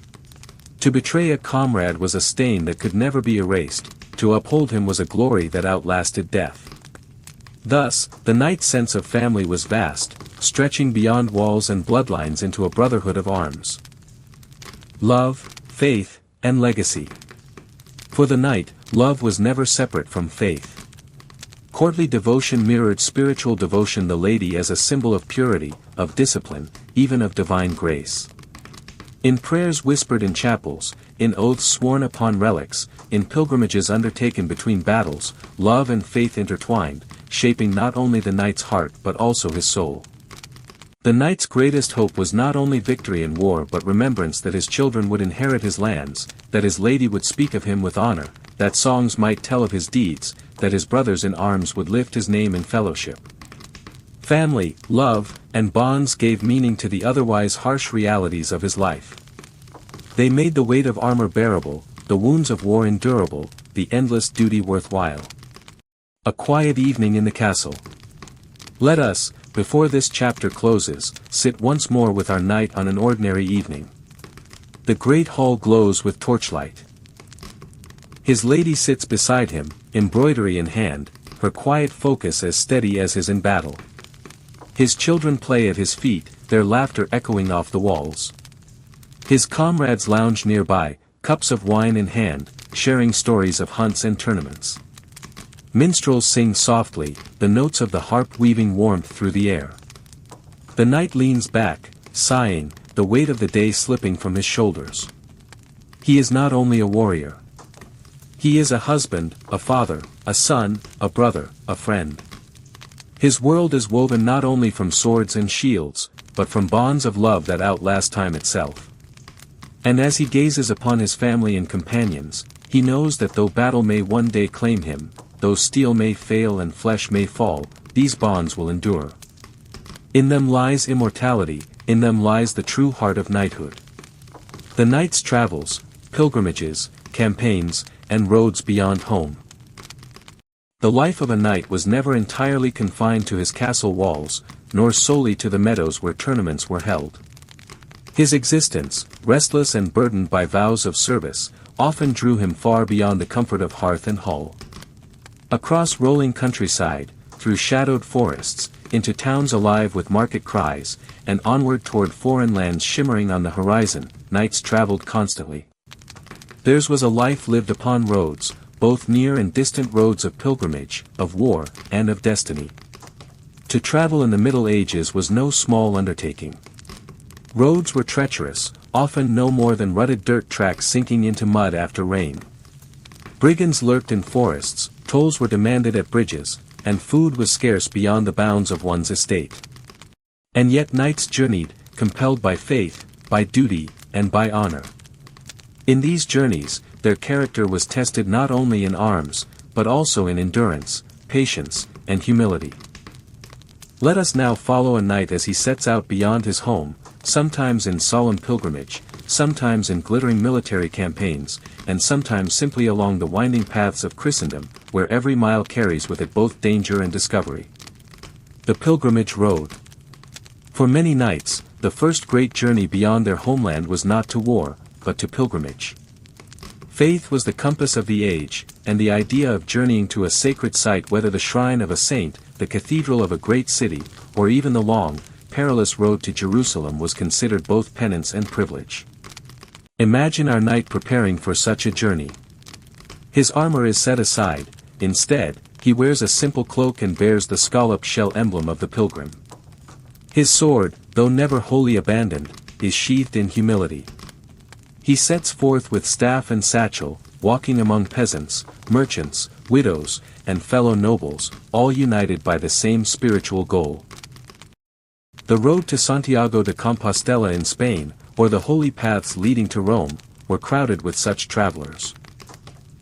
To betray a comrade was a stain that could never be erased, to uphold him was a glory that outlasted death. Thus, the knight's sense of family was vast, stretching beyond walls and bloodlines into a brotherhood of arms. Love, faith, and legacy. For the knight, love was never separate from faith. Courtly devotion mirrored spiritual devotion, the lady as a symbol of purity, of discipline, even of divine grace. In prayers whispered in chapels, in oaths sworn upon relics, in pilgrimages undertaken between battles, love and faith intertwined, shaping not only the knight's heart but also his soul. The knight's greatest hope was not only victory in war but remembrance that his children would inherit his lands, that his lady would speak of him with honor, that songs might tell of his deeds, that his brothers in arms would lift his name in fellowship. Family, love, and bonds gave meaning to the otherwise harsh realities of his life. They made the weight of armor bearable, the wounds of war endurable, the endless duty worthwhile. A quiet evening in the castle. Let us, before this chapter closes, sit once more with our knight on an ordinary evening. The great hall glows with torchlight. His lady sits beside him, embroidery in hand, her quiet focus as steady as his in battle. His children play at his feet, their laughter echoing off the walls. His comrades lounge nearby, cups of wine in hand, sharing stories of hunts and tournaments. Minstrels sing softly, the notes of the harp weaving warmth through the air. The knight leans back, sighing, the weight of the day slipping from his shoulders. He is not only a warrior. He is a husband, a father, a son, a brother, a friend. His world is woven not only from swords and shields, but from bonds of love that outlast time itself. And as he gazes upon his family and companions, he knows that though battle may one day claim him, though steel may fail and flesh may fall, these bonds will endure. In them lies immortality, in them lies the true heart of knighthood. The knight's travels, pilgrimages, campaigns, and roads beyond home. The life of a knight was never entirely confined to his castle walls, nor solely to the meadows where tournaments were held. His existence, restless and burdened by vows of service, often drew him far beyond the comfort of hearth and hall. Across rolling countryside, through shadowed forests, into towns alive with market cries, and onward toward foreign lands shimmering on the horizon, knights traveled constantly. Theirs was a life lived upon roads, both near and distant roads of pilgrimage, of war, and of destiny. To travel in the Middle Ages was no small undertaking. Roads were treacherous, often no more than rutted dirt tracks sinking into mud after rain. Brigands lurked in forests, tolls were demanded at bridges, and food was scarce beyond the bounds of one's estate. And yet knights journeyed, compelled by faith, by duty, and by honor. In these journeys, their character was tested not only in arms, but also in endurance, patience, and humility. Let us now follow a knight as he sets out beyond his home, sometimes in solemn pilgrimage, sometimes in glittering military campaigns, and sometimes simply along the winding paths of Christendom, where every mile carries with it both danger and discovery. The Pilgrimage Road. For many knights, the first great journey beyond their homeland was not to war, but to pilgrimage. Faith was the compass of the age, and the idea of journeying to a sacred site, whether the shrine of a saint, the cathedral of a great city, or even the long, perilous road to Jerusalem was considered both penance and privilege. Imagine our knight preparing for such a journey. His armor is set aside, instead, he wears a simple cloak and bears the scalloped shell emblem of the pilgrim. His sword, though never wholly abandoned, is sheathed in humility. He sets forth with staff and satchel, walking among peasants, merchants, widows, and fellow nobles, all united by the same spiritual goal. The road to Santiago de Compostela in Spain, or the holy paths leading to Rome, were crowded with such travelers.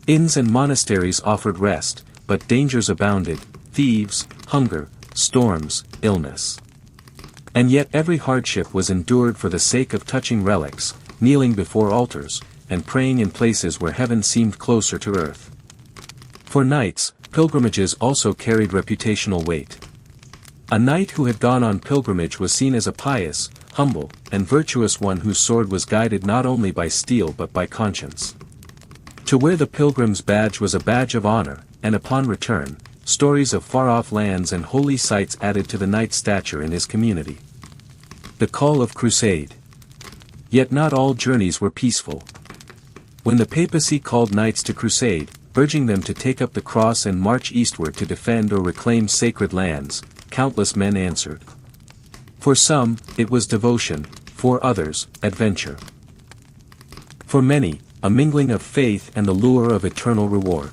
Inns and monasteries offered rest, but dangers abounded: thieves, hunger, storms, illness. And yet every hardship was endured for the sake of touching relics, kneeling before altars, and praying in places where heaven seemed closer to earth. For knights, pilgrimages also carried reputational weight. A knight who had gone on pilgrimage was seen as a pious, humble, and virtuous one whose sword was guided not only by steel but by conscience. To wear the pilgrim's badge was a badge of honor, and upon return, stories of far-off lands and holy sites added to the knight's stature in his community. The call of crusade. Yet not all journeys were peaceful. When the papacy called knights to crusade, urging them to take up the cross and march eastward to defend or reclaim sacred lands, countless men answered. For some, it was devotion; for others, adventure. For many, a mingling of faith and the lure of eternal reward.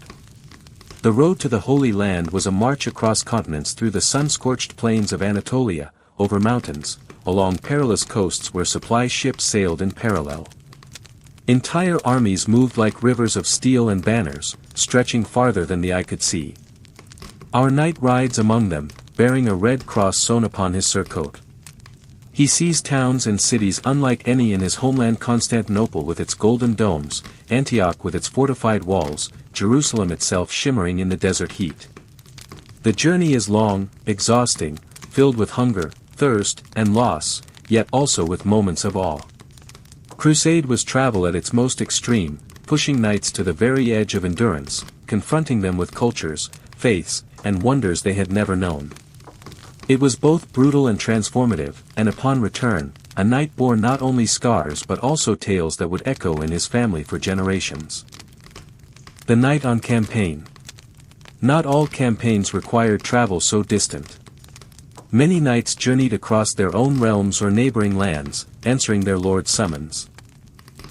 The road to the Holy Land was a march across continents through the sun-scorched plains of Anatolia, over mountains, along perilous coasts where supply ships sailed in parallel. Entire armies moved like rivers of steel and banners, stretching farther than the eye could see. Our knight rides among them, bearing a red cross sewn upon his surcoat. He sees towns and cities unlike any in his homeland: Constantinople with its golden domes, Antioch with its fortified walls, Jerusalem itself shimmering in the desert heat. The journey is long, exhausting, filled with hunger, thirst, and loss, yet also with moments of awe. Crusade was travel at its most extreme, pushing knights to the very edge of endurance, confronting them with cultures, faiths, and wonders they had never known. It was both brutal and transformative, and upon return, a knight bore not only scars but also tales that would echo in his family for generations. The knight on campaign. Not all campaigns required travel so distant. Many knights journeyed across their own realms or neighboring lands, answering their lord's summons.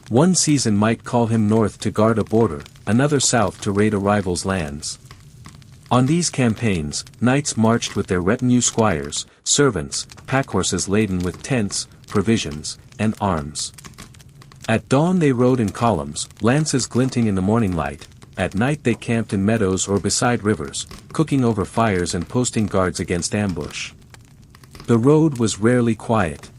One season might call him north to guard a border, another south to raid a rival's lands. On these campaigns, knights marched with their retinue: squires, servants, packhorses laden with tents, provisions, and arms. At dawn they rode in columns, lances glinting in the morning light; at night they camped in meadows or beside rivers, cooking over fires and posting guards against ambush. The road was rarely quiet.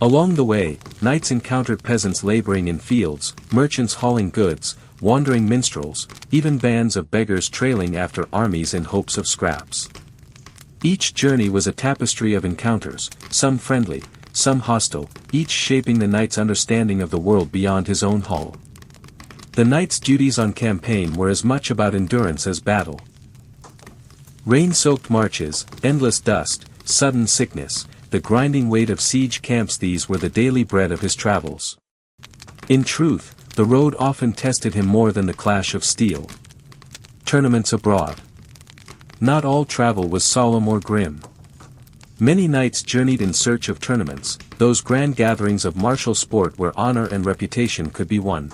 Along the way, knights encountered peasants laboring in fields, merchants hauling goods, wandering minstrels, even bands of beggars trailing after armies in hopes of scraps. Each journey was a tapestry of encounters, some friendly, some hostile, each shaping the knight's understanding of the world beyond his own hull. The knight's duties on campaign were as much about endurance as battle. Rain-soaked marches, endless dust, sudden sickness, the grinding weight of siege camps, these were the daily bread of his travels. In truth, the road often tested him more than the clash of steel. Tournaments abroad. Not all travel was solemn or grim. Many knights journeyed in search of tournaments, those grand gatherings of martial sport where honor and reputation could be won.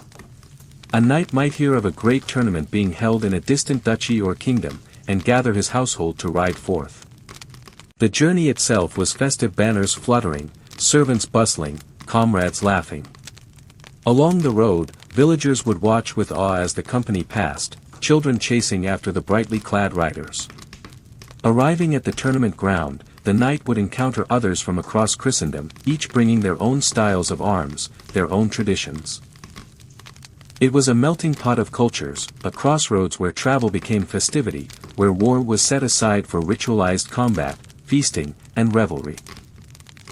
A knight might hear of a great tournament being held in a distant duchy or kingdom, and gather his household to ride forth. The journey itself was festive: banners fluttering, servants bustling, comrades laughing. Along the road, villagers would watch with awe as the company passed, children chasing after the brightly clad riders. Arriving at the tournament ground, the knight would encounter others from across Christendom, each bringing their own styles of arms, their own traditions. It was a melting pot of cultures, a crossroads where travel became festivity, where war was set aside for ritualized combat, feasting, and revelry.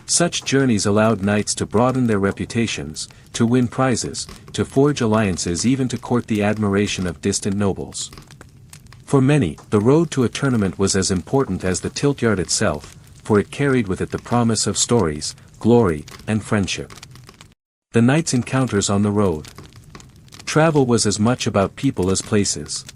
Such journeys allowed knights to broaden their reputations, to win prizes, to forge alliances, even to court the admiration of distant nobles. For many, the road to a tournament was as important as the tilt yard itself, for it carried with it the promise of stories, glory, and friendship. The knight's encounters on the road. Travel was as much about people as places.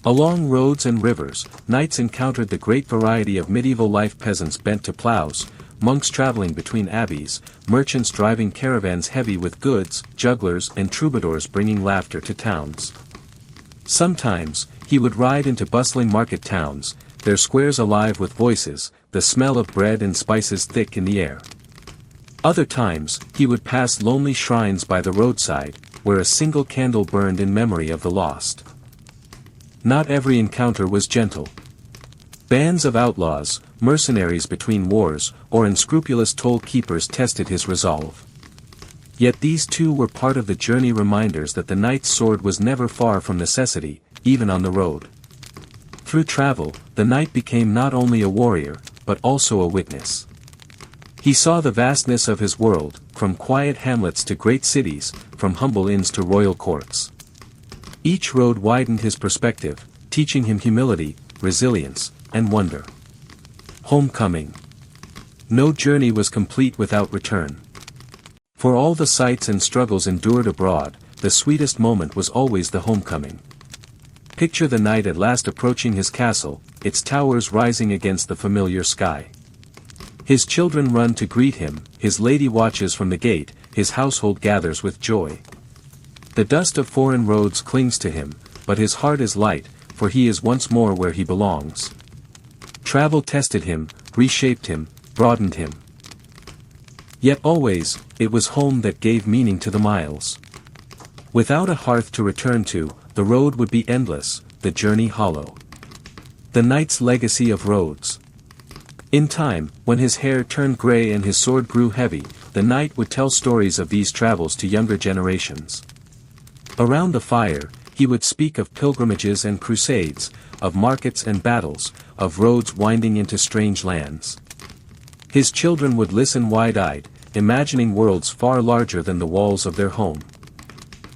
Along roads and rivers, knights encountered the great variety of medieval life: peasants bent to plows, monks traveling between abbeys, merchants driving caravans heavy with goods, jugglers and troubadours bringing laughter to towns. Sometimes, he would ride into bustling market towns, their squares alive with voices, the smell of bread and spices thick in the air. Other times, he would pass lonely shrines by the roadside, where a single candle burned in memory of the lost. Not every encounter was gentle. Bands of outlaws, mercenaries between wars, or unscrupulous toll-keepers tested his resolve. Yet these too were part of the journey, reminders that the knight's sword was never far from necessity, even on the road. Through travel, the knight became not only a warrior, but also a witness. He saw the vastness of his world, from quiet hamlets to great cities, from humble inns to royal courts. Each road widened his perspective, teaching him humility, resilience, and wonder. Homecoming. No journey was complete without return. For all the sights and struggles endured abroad, the sweetest moment was always the homecoming. Picture the knight at last approaching his castle, its towers rising against the familiar sky. His children run to greet him, his lady watches from the gate, his household gathers with joy. The dust of foreign roads clings to him, but his heart is light, for he is once more where he belongs. Travel tested him, reshaped him, broadened him. Yet always, it was home that gave meaning to the miles. Without a hearth to return to, the road would be endless, the journey hollow. The knight's legacy of roads. In time, when his hair turned gray and his sword grew heavy, the knight would tell stories of these travels to younger generations. Around the fire, he would speak of pilgrimages and crusades, of markets and battles, of roads winding into strange lands. His children would listen wide-eyed, imagining worlds far larger than the walls of their home.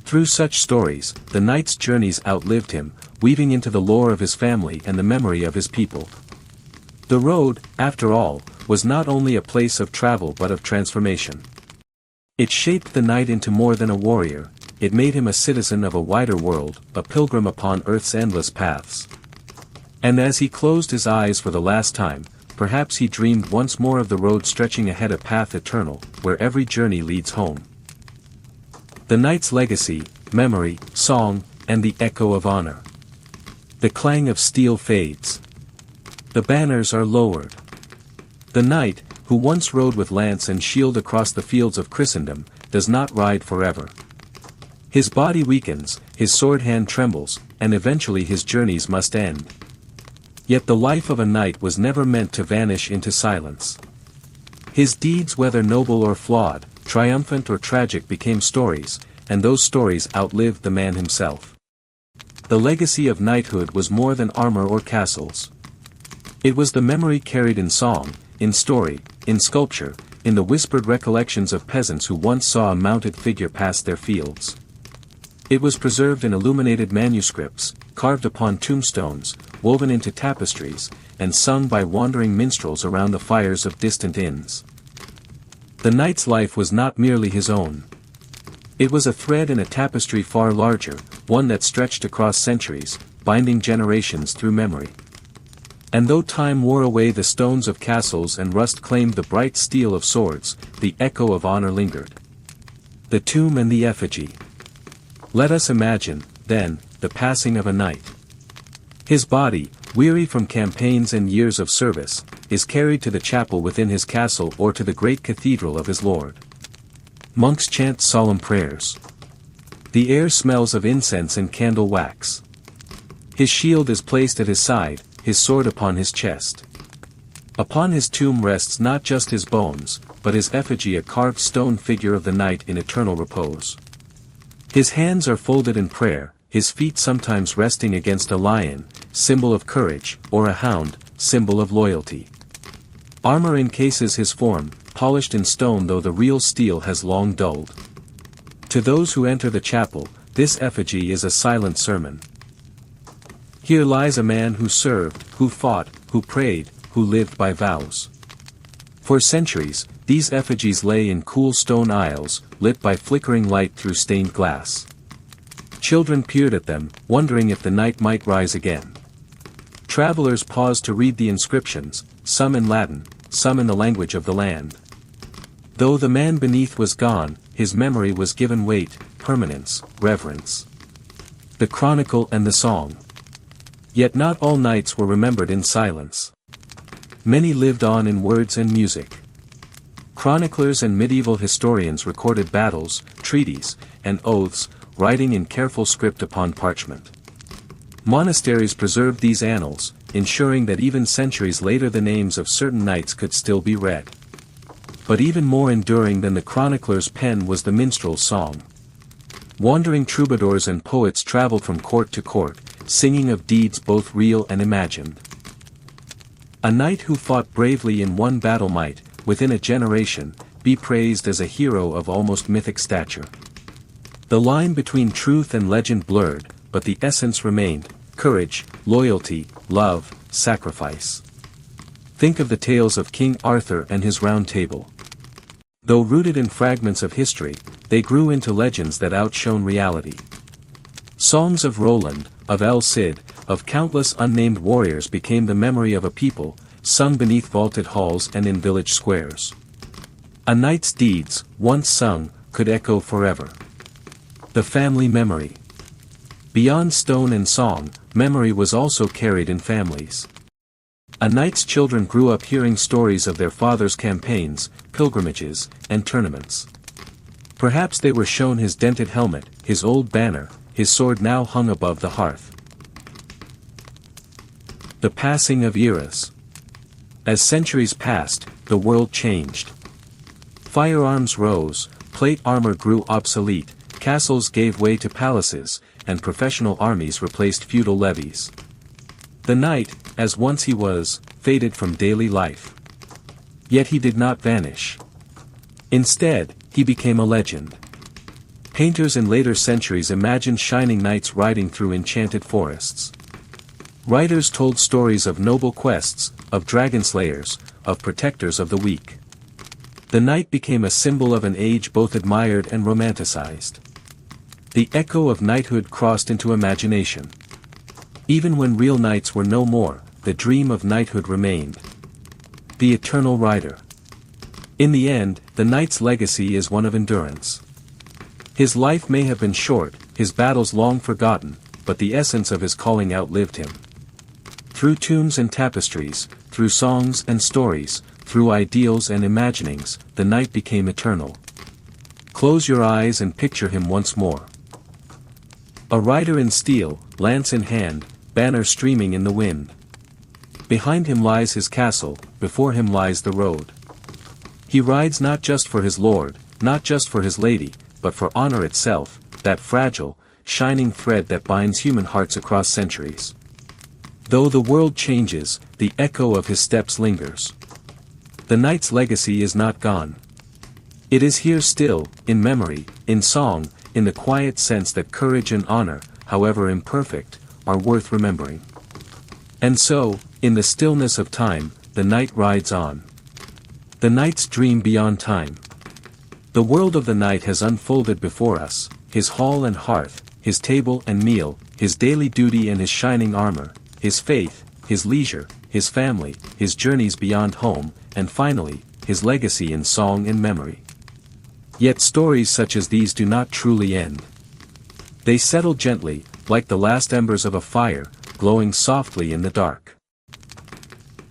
Through such stories, the knight's journeys outlived him, weaving into the lore of his family and the memory of his people. The road, after all, was not only a place of travel but of transformation. It shaped the knight into more than a warrior, it made him a citizen of a wider world, a pilgrim upon earth's endless paths. And as he closed his eyes for the last time, perhaps he dreamed once more of the road stretching ahead, a path eternal, where every journey leads home. The knight's legacy, memory, song, and the echo of honor. The clang of steel fades. The banners are lowered. The knight, who once rode with lance and shield across the fields of Christendom, does not ride forever. His body weakens, his sword hand trembles, and eventually his journeys must end. Yet the life of a knight was never meant to vanish into silence. His deeds, whether noble or flawed, triumphant or tragic, became stories, and those stories outlived the man himself. The legacy of knighthood was more than armor or castles. It was the memory carried in song, in story, in sculpture, in the whispered recollections of peasants who once saw a mounted figure pass their fields. It was preserved in illuminated manuscripts, carved upon tombstones, woven into tapestries, and sung by wandering minstrels around the fires of distant inns. The knight's life was not merely his own. It was a thread in a tapestry far larger, one that stretched across centuries, binding generations through memory. And though time wore away the stones of castles and rust claimed the bright steel of swords, the echo of honor lingered. The tomb and the effigy. Let us imagine, then, the passing of a knight. His body, weary from campaigns and years of service, is carried to the chapel within his castle or to the great cathedral of his lord. Monks chant solemn prayers. The air smells of incense and candle wax. His shield is placed at his side, his sword upon his chest. Upon his tomb rests not just his bones, but his effigy, a carved stone figure of the knight in eternal repose. His hands are folded in prayer, his feet sometimes resting against a lion, symbol of courage, or a hound, symbol of loyalty. Armor encases his form, polished in stone though the real steel has long dulled. To those who enter the chapel, this effigy is a silent sermon. Here lies a man who served, who fought, who prayed, who lived by vows. For centuries, these effigies lay in cool stone aisles, lit by flickering light through stained glass. Children peered at them, wondering if the night might rise again. Travelers paused to read the inscriptions, some in Latin, some in the language of the land. Though the man beneath was gone, his memory was given weight, permanence, reverence. The chronicle and the song. Yet not all nights were remembered in silence. Many lived on in words and music. Chroniclers and medieval historians recorded battles, treaties, and oaths, writing in careful script upon parchment. Monasteries preserved these annals, ensuring that even centuries later the names of certain knights could still be read. But even more enduring than the chronicler's pen was the minstrel's song. Wandering troubadours and poets traveled from court to court, singing of deeds both real and imagined. A knight who fought bravely in one battle might, within a generation, be praised as a hero of almost mythic stature. The line between truth and legend blurred, but the essence remained: courage, loyalty, love, sacrifice. Think of the tales of King Arthur and his Round Table. Though rooted in fragments of history, they grew into legends that outshone reality. Songs of Roland, of El Cid, of countless unnamed warriors became the memory of a people, sung beneath vaulted halls and in village squares. A knight's deeds, once sung, could echo forever. The family memory. Beyond stone and song, memory was also carried in families. A knight's children grew up hearing stories of their father's campaigns, pilgrimages, and tournaments. Perhaps they were shown his dented helmet, his old banner, his sword now hung above the hearth. The passing of eras. As centuries passed, the world changed. Firearms rose, plate armor grew obsolete, castles gave way to palaces, and professional armies replaced feudal levies. The knight, as once he was, faded from daily life. Yet he did not vanish. Instead, he became a legend. Painters in later centuries imagined shining knights riding through enchanted forests. Writers told stories of noble quests, of dragon slayers, of protectors of the weak. The knight became a symbol of an age both admired and romanticized. The echo of knighthood crossed into imagination. Even when real knights were no more, the dream of knighthood remained. The eternal rider. In the end, the knight's legacy is one of endurance. His life may have been short, his battles long forgotten, but the essence of his calling outlived him. Through tombs and tapestries, through songs and stories, through ideals and imaginings, the knight became eternal. Close your eyes and picture him once more. A rider in steel, lance in hand, banner streaming in the wind. Behind him lies his castle, before him lies the road. He rides not just for his lord, not just for his lady, but for honor itself, that fragile, shining thread that binds human hearts across centuries. Though the world changes, the echo of his steps lingers. The knight's legacy is not gone. It is here still, in memory, in song, in the quiet sense that courage and honor, however imperfect, are worth remembering. And so, in the stillness of time, the knight rides on. The knight's dream beyond time. The world of the knight has unfolded before us, his hall and hearth, his table and meal, his daily duty and his shining armor, his faith, his leisure, his family, his journeys beyond home, and finally, his legacy in song and memory. Yet stories such as these do not truly end. They settle gently, like the last embers of a fire, glowing softly in the dark.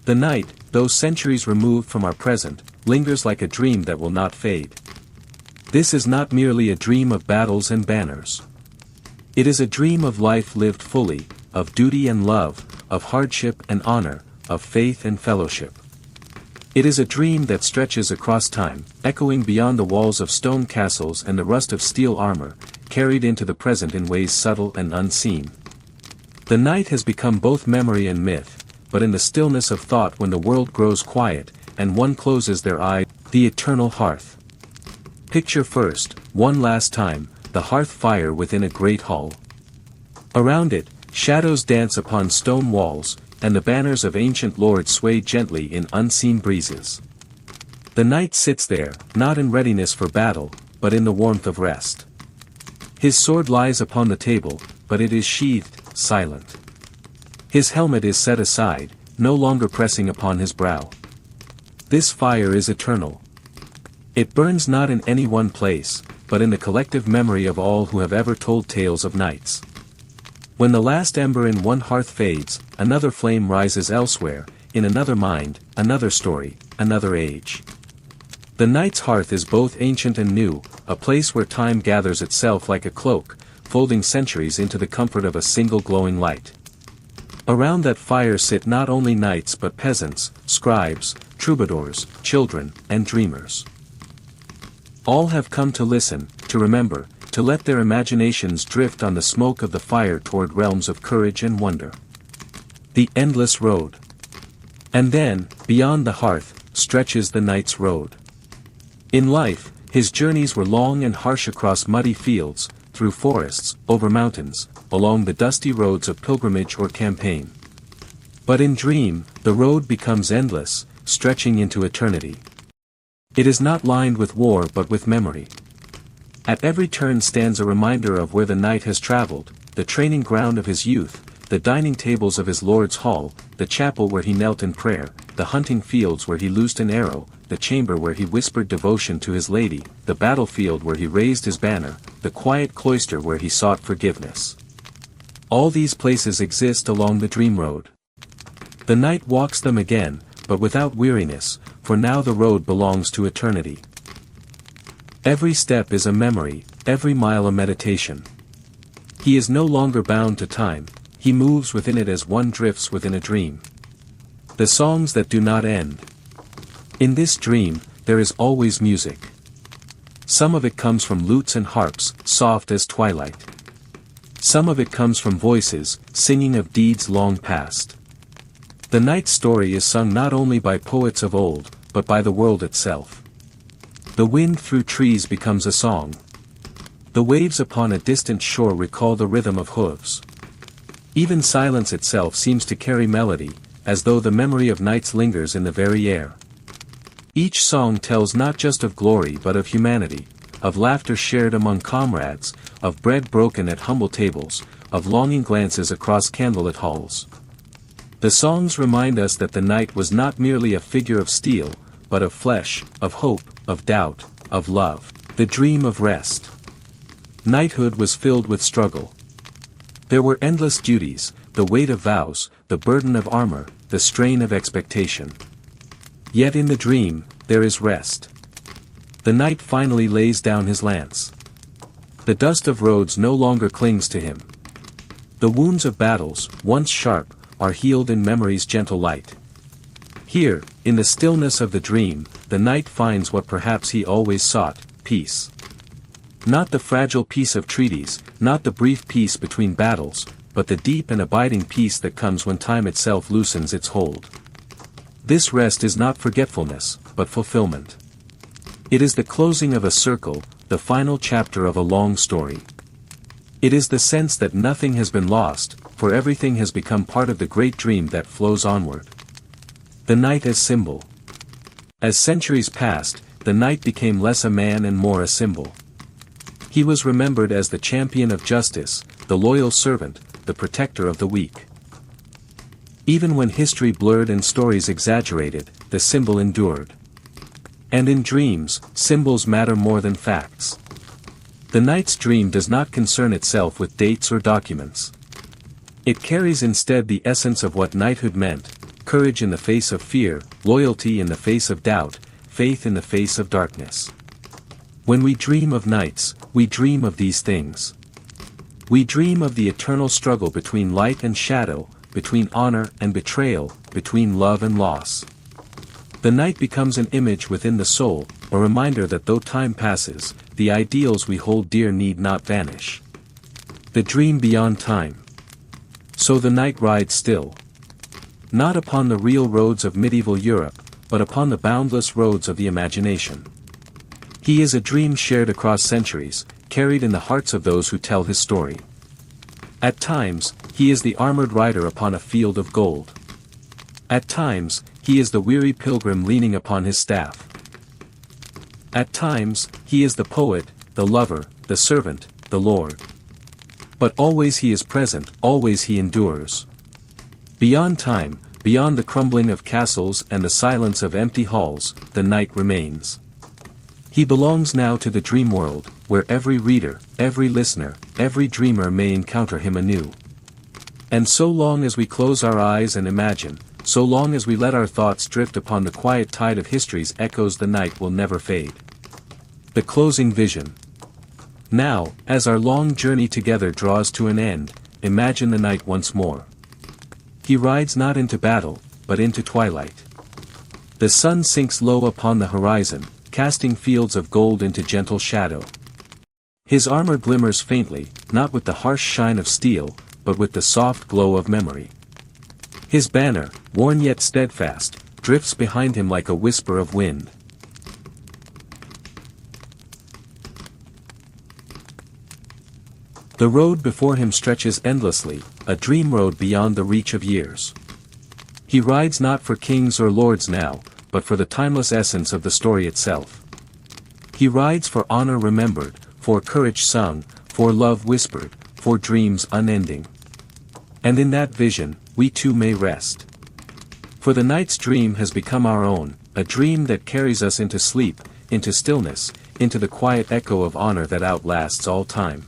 The night, though centuries removed from our present, lingers like a dream that will not fade. This is not merely a dream of battles and banners. It is a dream of life lived fully, of duty and love, of hardship and honor, of faith and fellowship. It is a dream that stretches across time, echoing beyond the walls of stone castles and the rust of steel armor, carried into the present in ways subtle and unseen. The night has become both memory and myth, but in the stillness of thought when the world grows quiet, and one closes their eyes, the eternal hearth. Picture first, one last time, the hearth fire within a great hall. Around it, shadows dance upon stone walls, and the banners of ancient lords sway gently in unseen breezes. The knight sits there, not in readiness for battle, but in the warmth of rest. His sword lies upon the table, but it is sheathed, silent. His helmet is set aside, no longer pressing upon his brow. This fire is eternal. It burns not in any one place, but in the collective memory of all who have ever told tales of knights. When the last ember in one hearth fades, another flame rises elsewhere, in another mind, another story, another age. The knight's hearth is both ancient and new, a place where time gathers itself like a cloak, folding centuries into the comfort of a single glowing light. Around that fire sit not only knights but peasants, scribes, troubadours, children, and dreamers. All have come to listen, to remember, to let their imaginations drift on the smoke of the fire toward realms of courage and wonder. The endless road. And then, beyond the hearth, stretches the knight's road. In life, his journeys were long and harsh across muddy fields, through forests, over mountains, along the dusty roads of pilgrimage or campaign. But in dream, the road becomes endless, stretching into eternity. It is not lined with war but with memory. At every turn stands a reminder of where the knight has traveled, the training ground of his youth, the dining tables of his lord's hall, the chapel where he knelt in prayer, the hunting fields where he loosed an arrow, the chamber where he whispered devotion to his lady, the battlefield where he raised his banner, the quiet cloister where he sought forgiveness. All these places exist along the dream road. The knight walks them again, but without weariness, for now the road belongs to eternity. Every step is a memory, every mile a meditation. He is no longer bound to time, he moves within it as one drifts within a dream. The songs that do not end. In this dream, there is always music. Some of it comes from lutes and harps, soft as twilight. Some of it comes from voices, singing of deeds long past. The knight's story is sung not only by poets of old, but by the world itself. The wind through trees becomes a song. The waves upon a distant shore recall the rhythm of hooves. Even silence itself seems to carry melody, as though the memory of knights lingers in the very air. Each song tells not just of glory but of humanity, of laughter shared among comrades, of bread broken at humble tables, of longing glances across candlelit halls. The songs remind us that the knight was not merely a figure of steel, but of flesh, of hope, of doubt, of love, the dream of rest. Knighthood was filled with struggle. There were endless duties, the weight of vows, the burden of armor, the strain of expectation. Yet in the dream, there is rest. The knight finally lays down his lance. The dust of roads no longer clings to him. The wounds of battles, once sharp, are healed in memory's gentle light. Here, in the stillness of the dream, the knight finds what perhaps he always sought, peace. Not the fragile peace of treaties, not the brief peace between battles, but the deep and abiding peace that comes when time itself loosens its hold. This rest is not forgetfulness, but fulfillment. It is the closing of a circle, the final chapter of a long story. It is the sense that nothing has been lost, for everything has become part of the great dream that flows onward. The knight as symbol. As centuries passed, the knight became less a man and more a symbol. He was remembered as the champion of justice, the loyal servant, the protector of the weak. Even when history blurred and stories exaggerated, the symbol endured. And in dreams, symbols matter more than facts. The knight's dream does not concern itself with dates or documents. It carries instead the essence of what knighthood meant: courage in the face of fear, loyalty in the face of doubt, faith in the face of darkness. When we dream of knights, we dream of these things. We dream of the eternal struggle between light and shadow, between honor and betrayal, between love and loss. The knight becomes an image within the soul, a reminder that though time passes, the ideals we hold dear need not vanish. The dream beyond time. So the knight rides still. Not upon the real roads of medieval Europe, but upon the boundless roads of the imagination. He is a dream shared across centuries, carried in the hearts of those who tell his story. At times, he is the armored rider upon a field of gold. At times, he is the weary pilgrim leaning upon his staff. At times, he is the poet, the lover, the servant, the lord. But always he is present, always he endures. Beyond time, beyond the crumbling of castles and the silence of empty halls, the knight remains. He belongs now to the dream world, where every reader, every listener, every dreamer may encounter him anew. And so long as we close our eyes and imagine, so long as we let our thoughts drift upon the quiet tide of history's echoes, the night will never fade. The closing vision. Now, as our long journey together draws to an end, imagine the night once more. He rides not into battle, but into twilight. The sun sinks low upon the horizon, casting fields of gold into gentle shadow. His armor glimmers faintly, not with the harsh shine of steel, but with the soft glow of memory. His banner, worn yet steadfast, drifts behind him like a whisper of wind. The road before him stretches endlessly, a dream road beyond the reach of years. He rides not for kings or lords now, but for the timeless essence of the story itself. He rides for honor remembered, for courage sung, for love whispered, for dreams unending. And in that vision, we too may rest. For the night's dream has become our own, a dream that carries us into sleep, into stillness, into the quiet echo of honor that outlasts all time.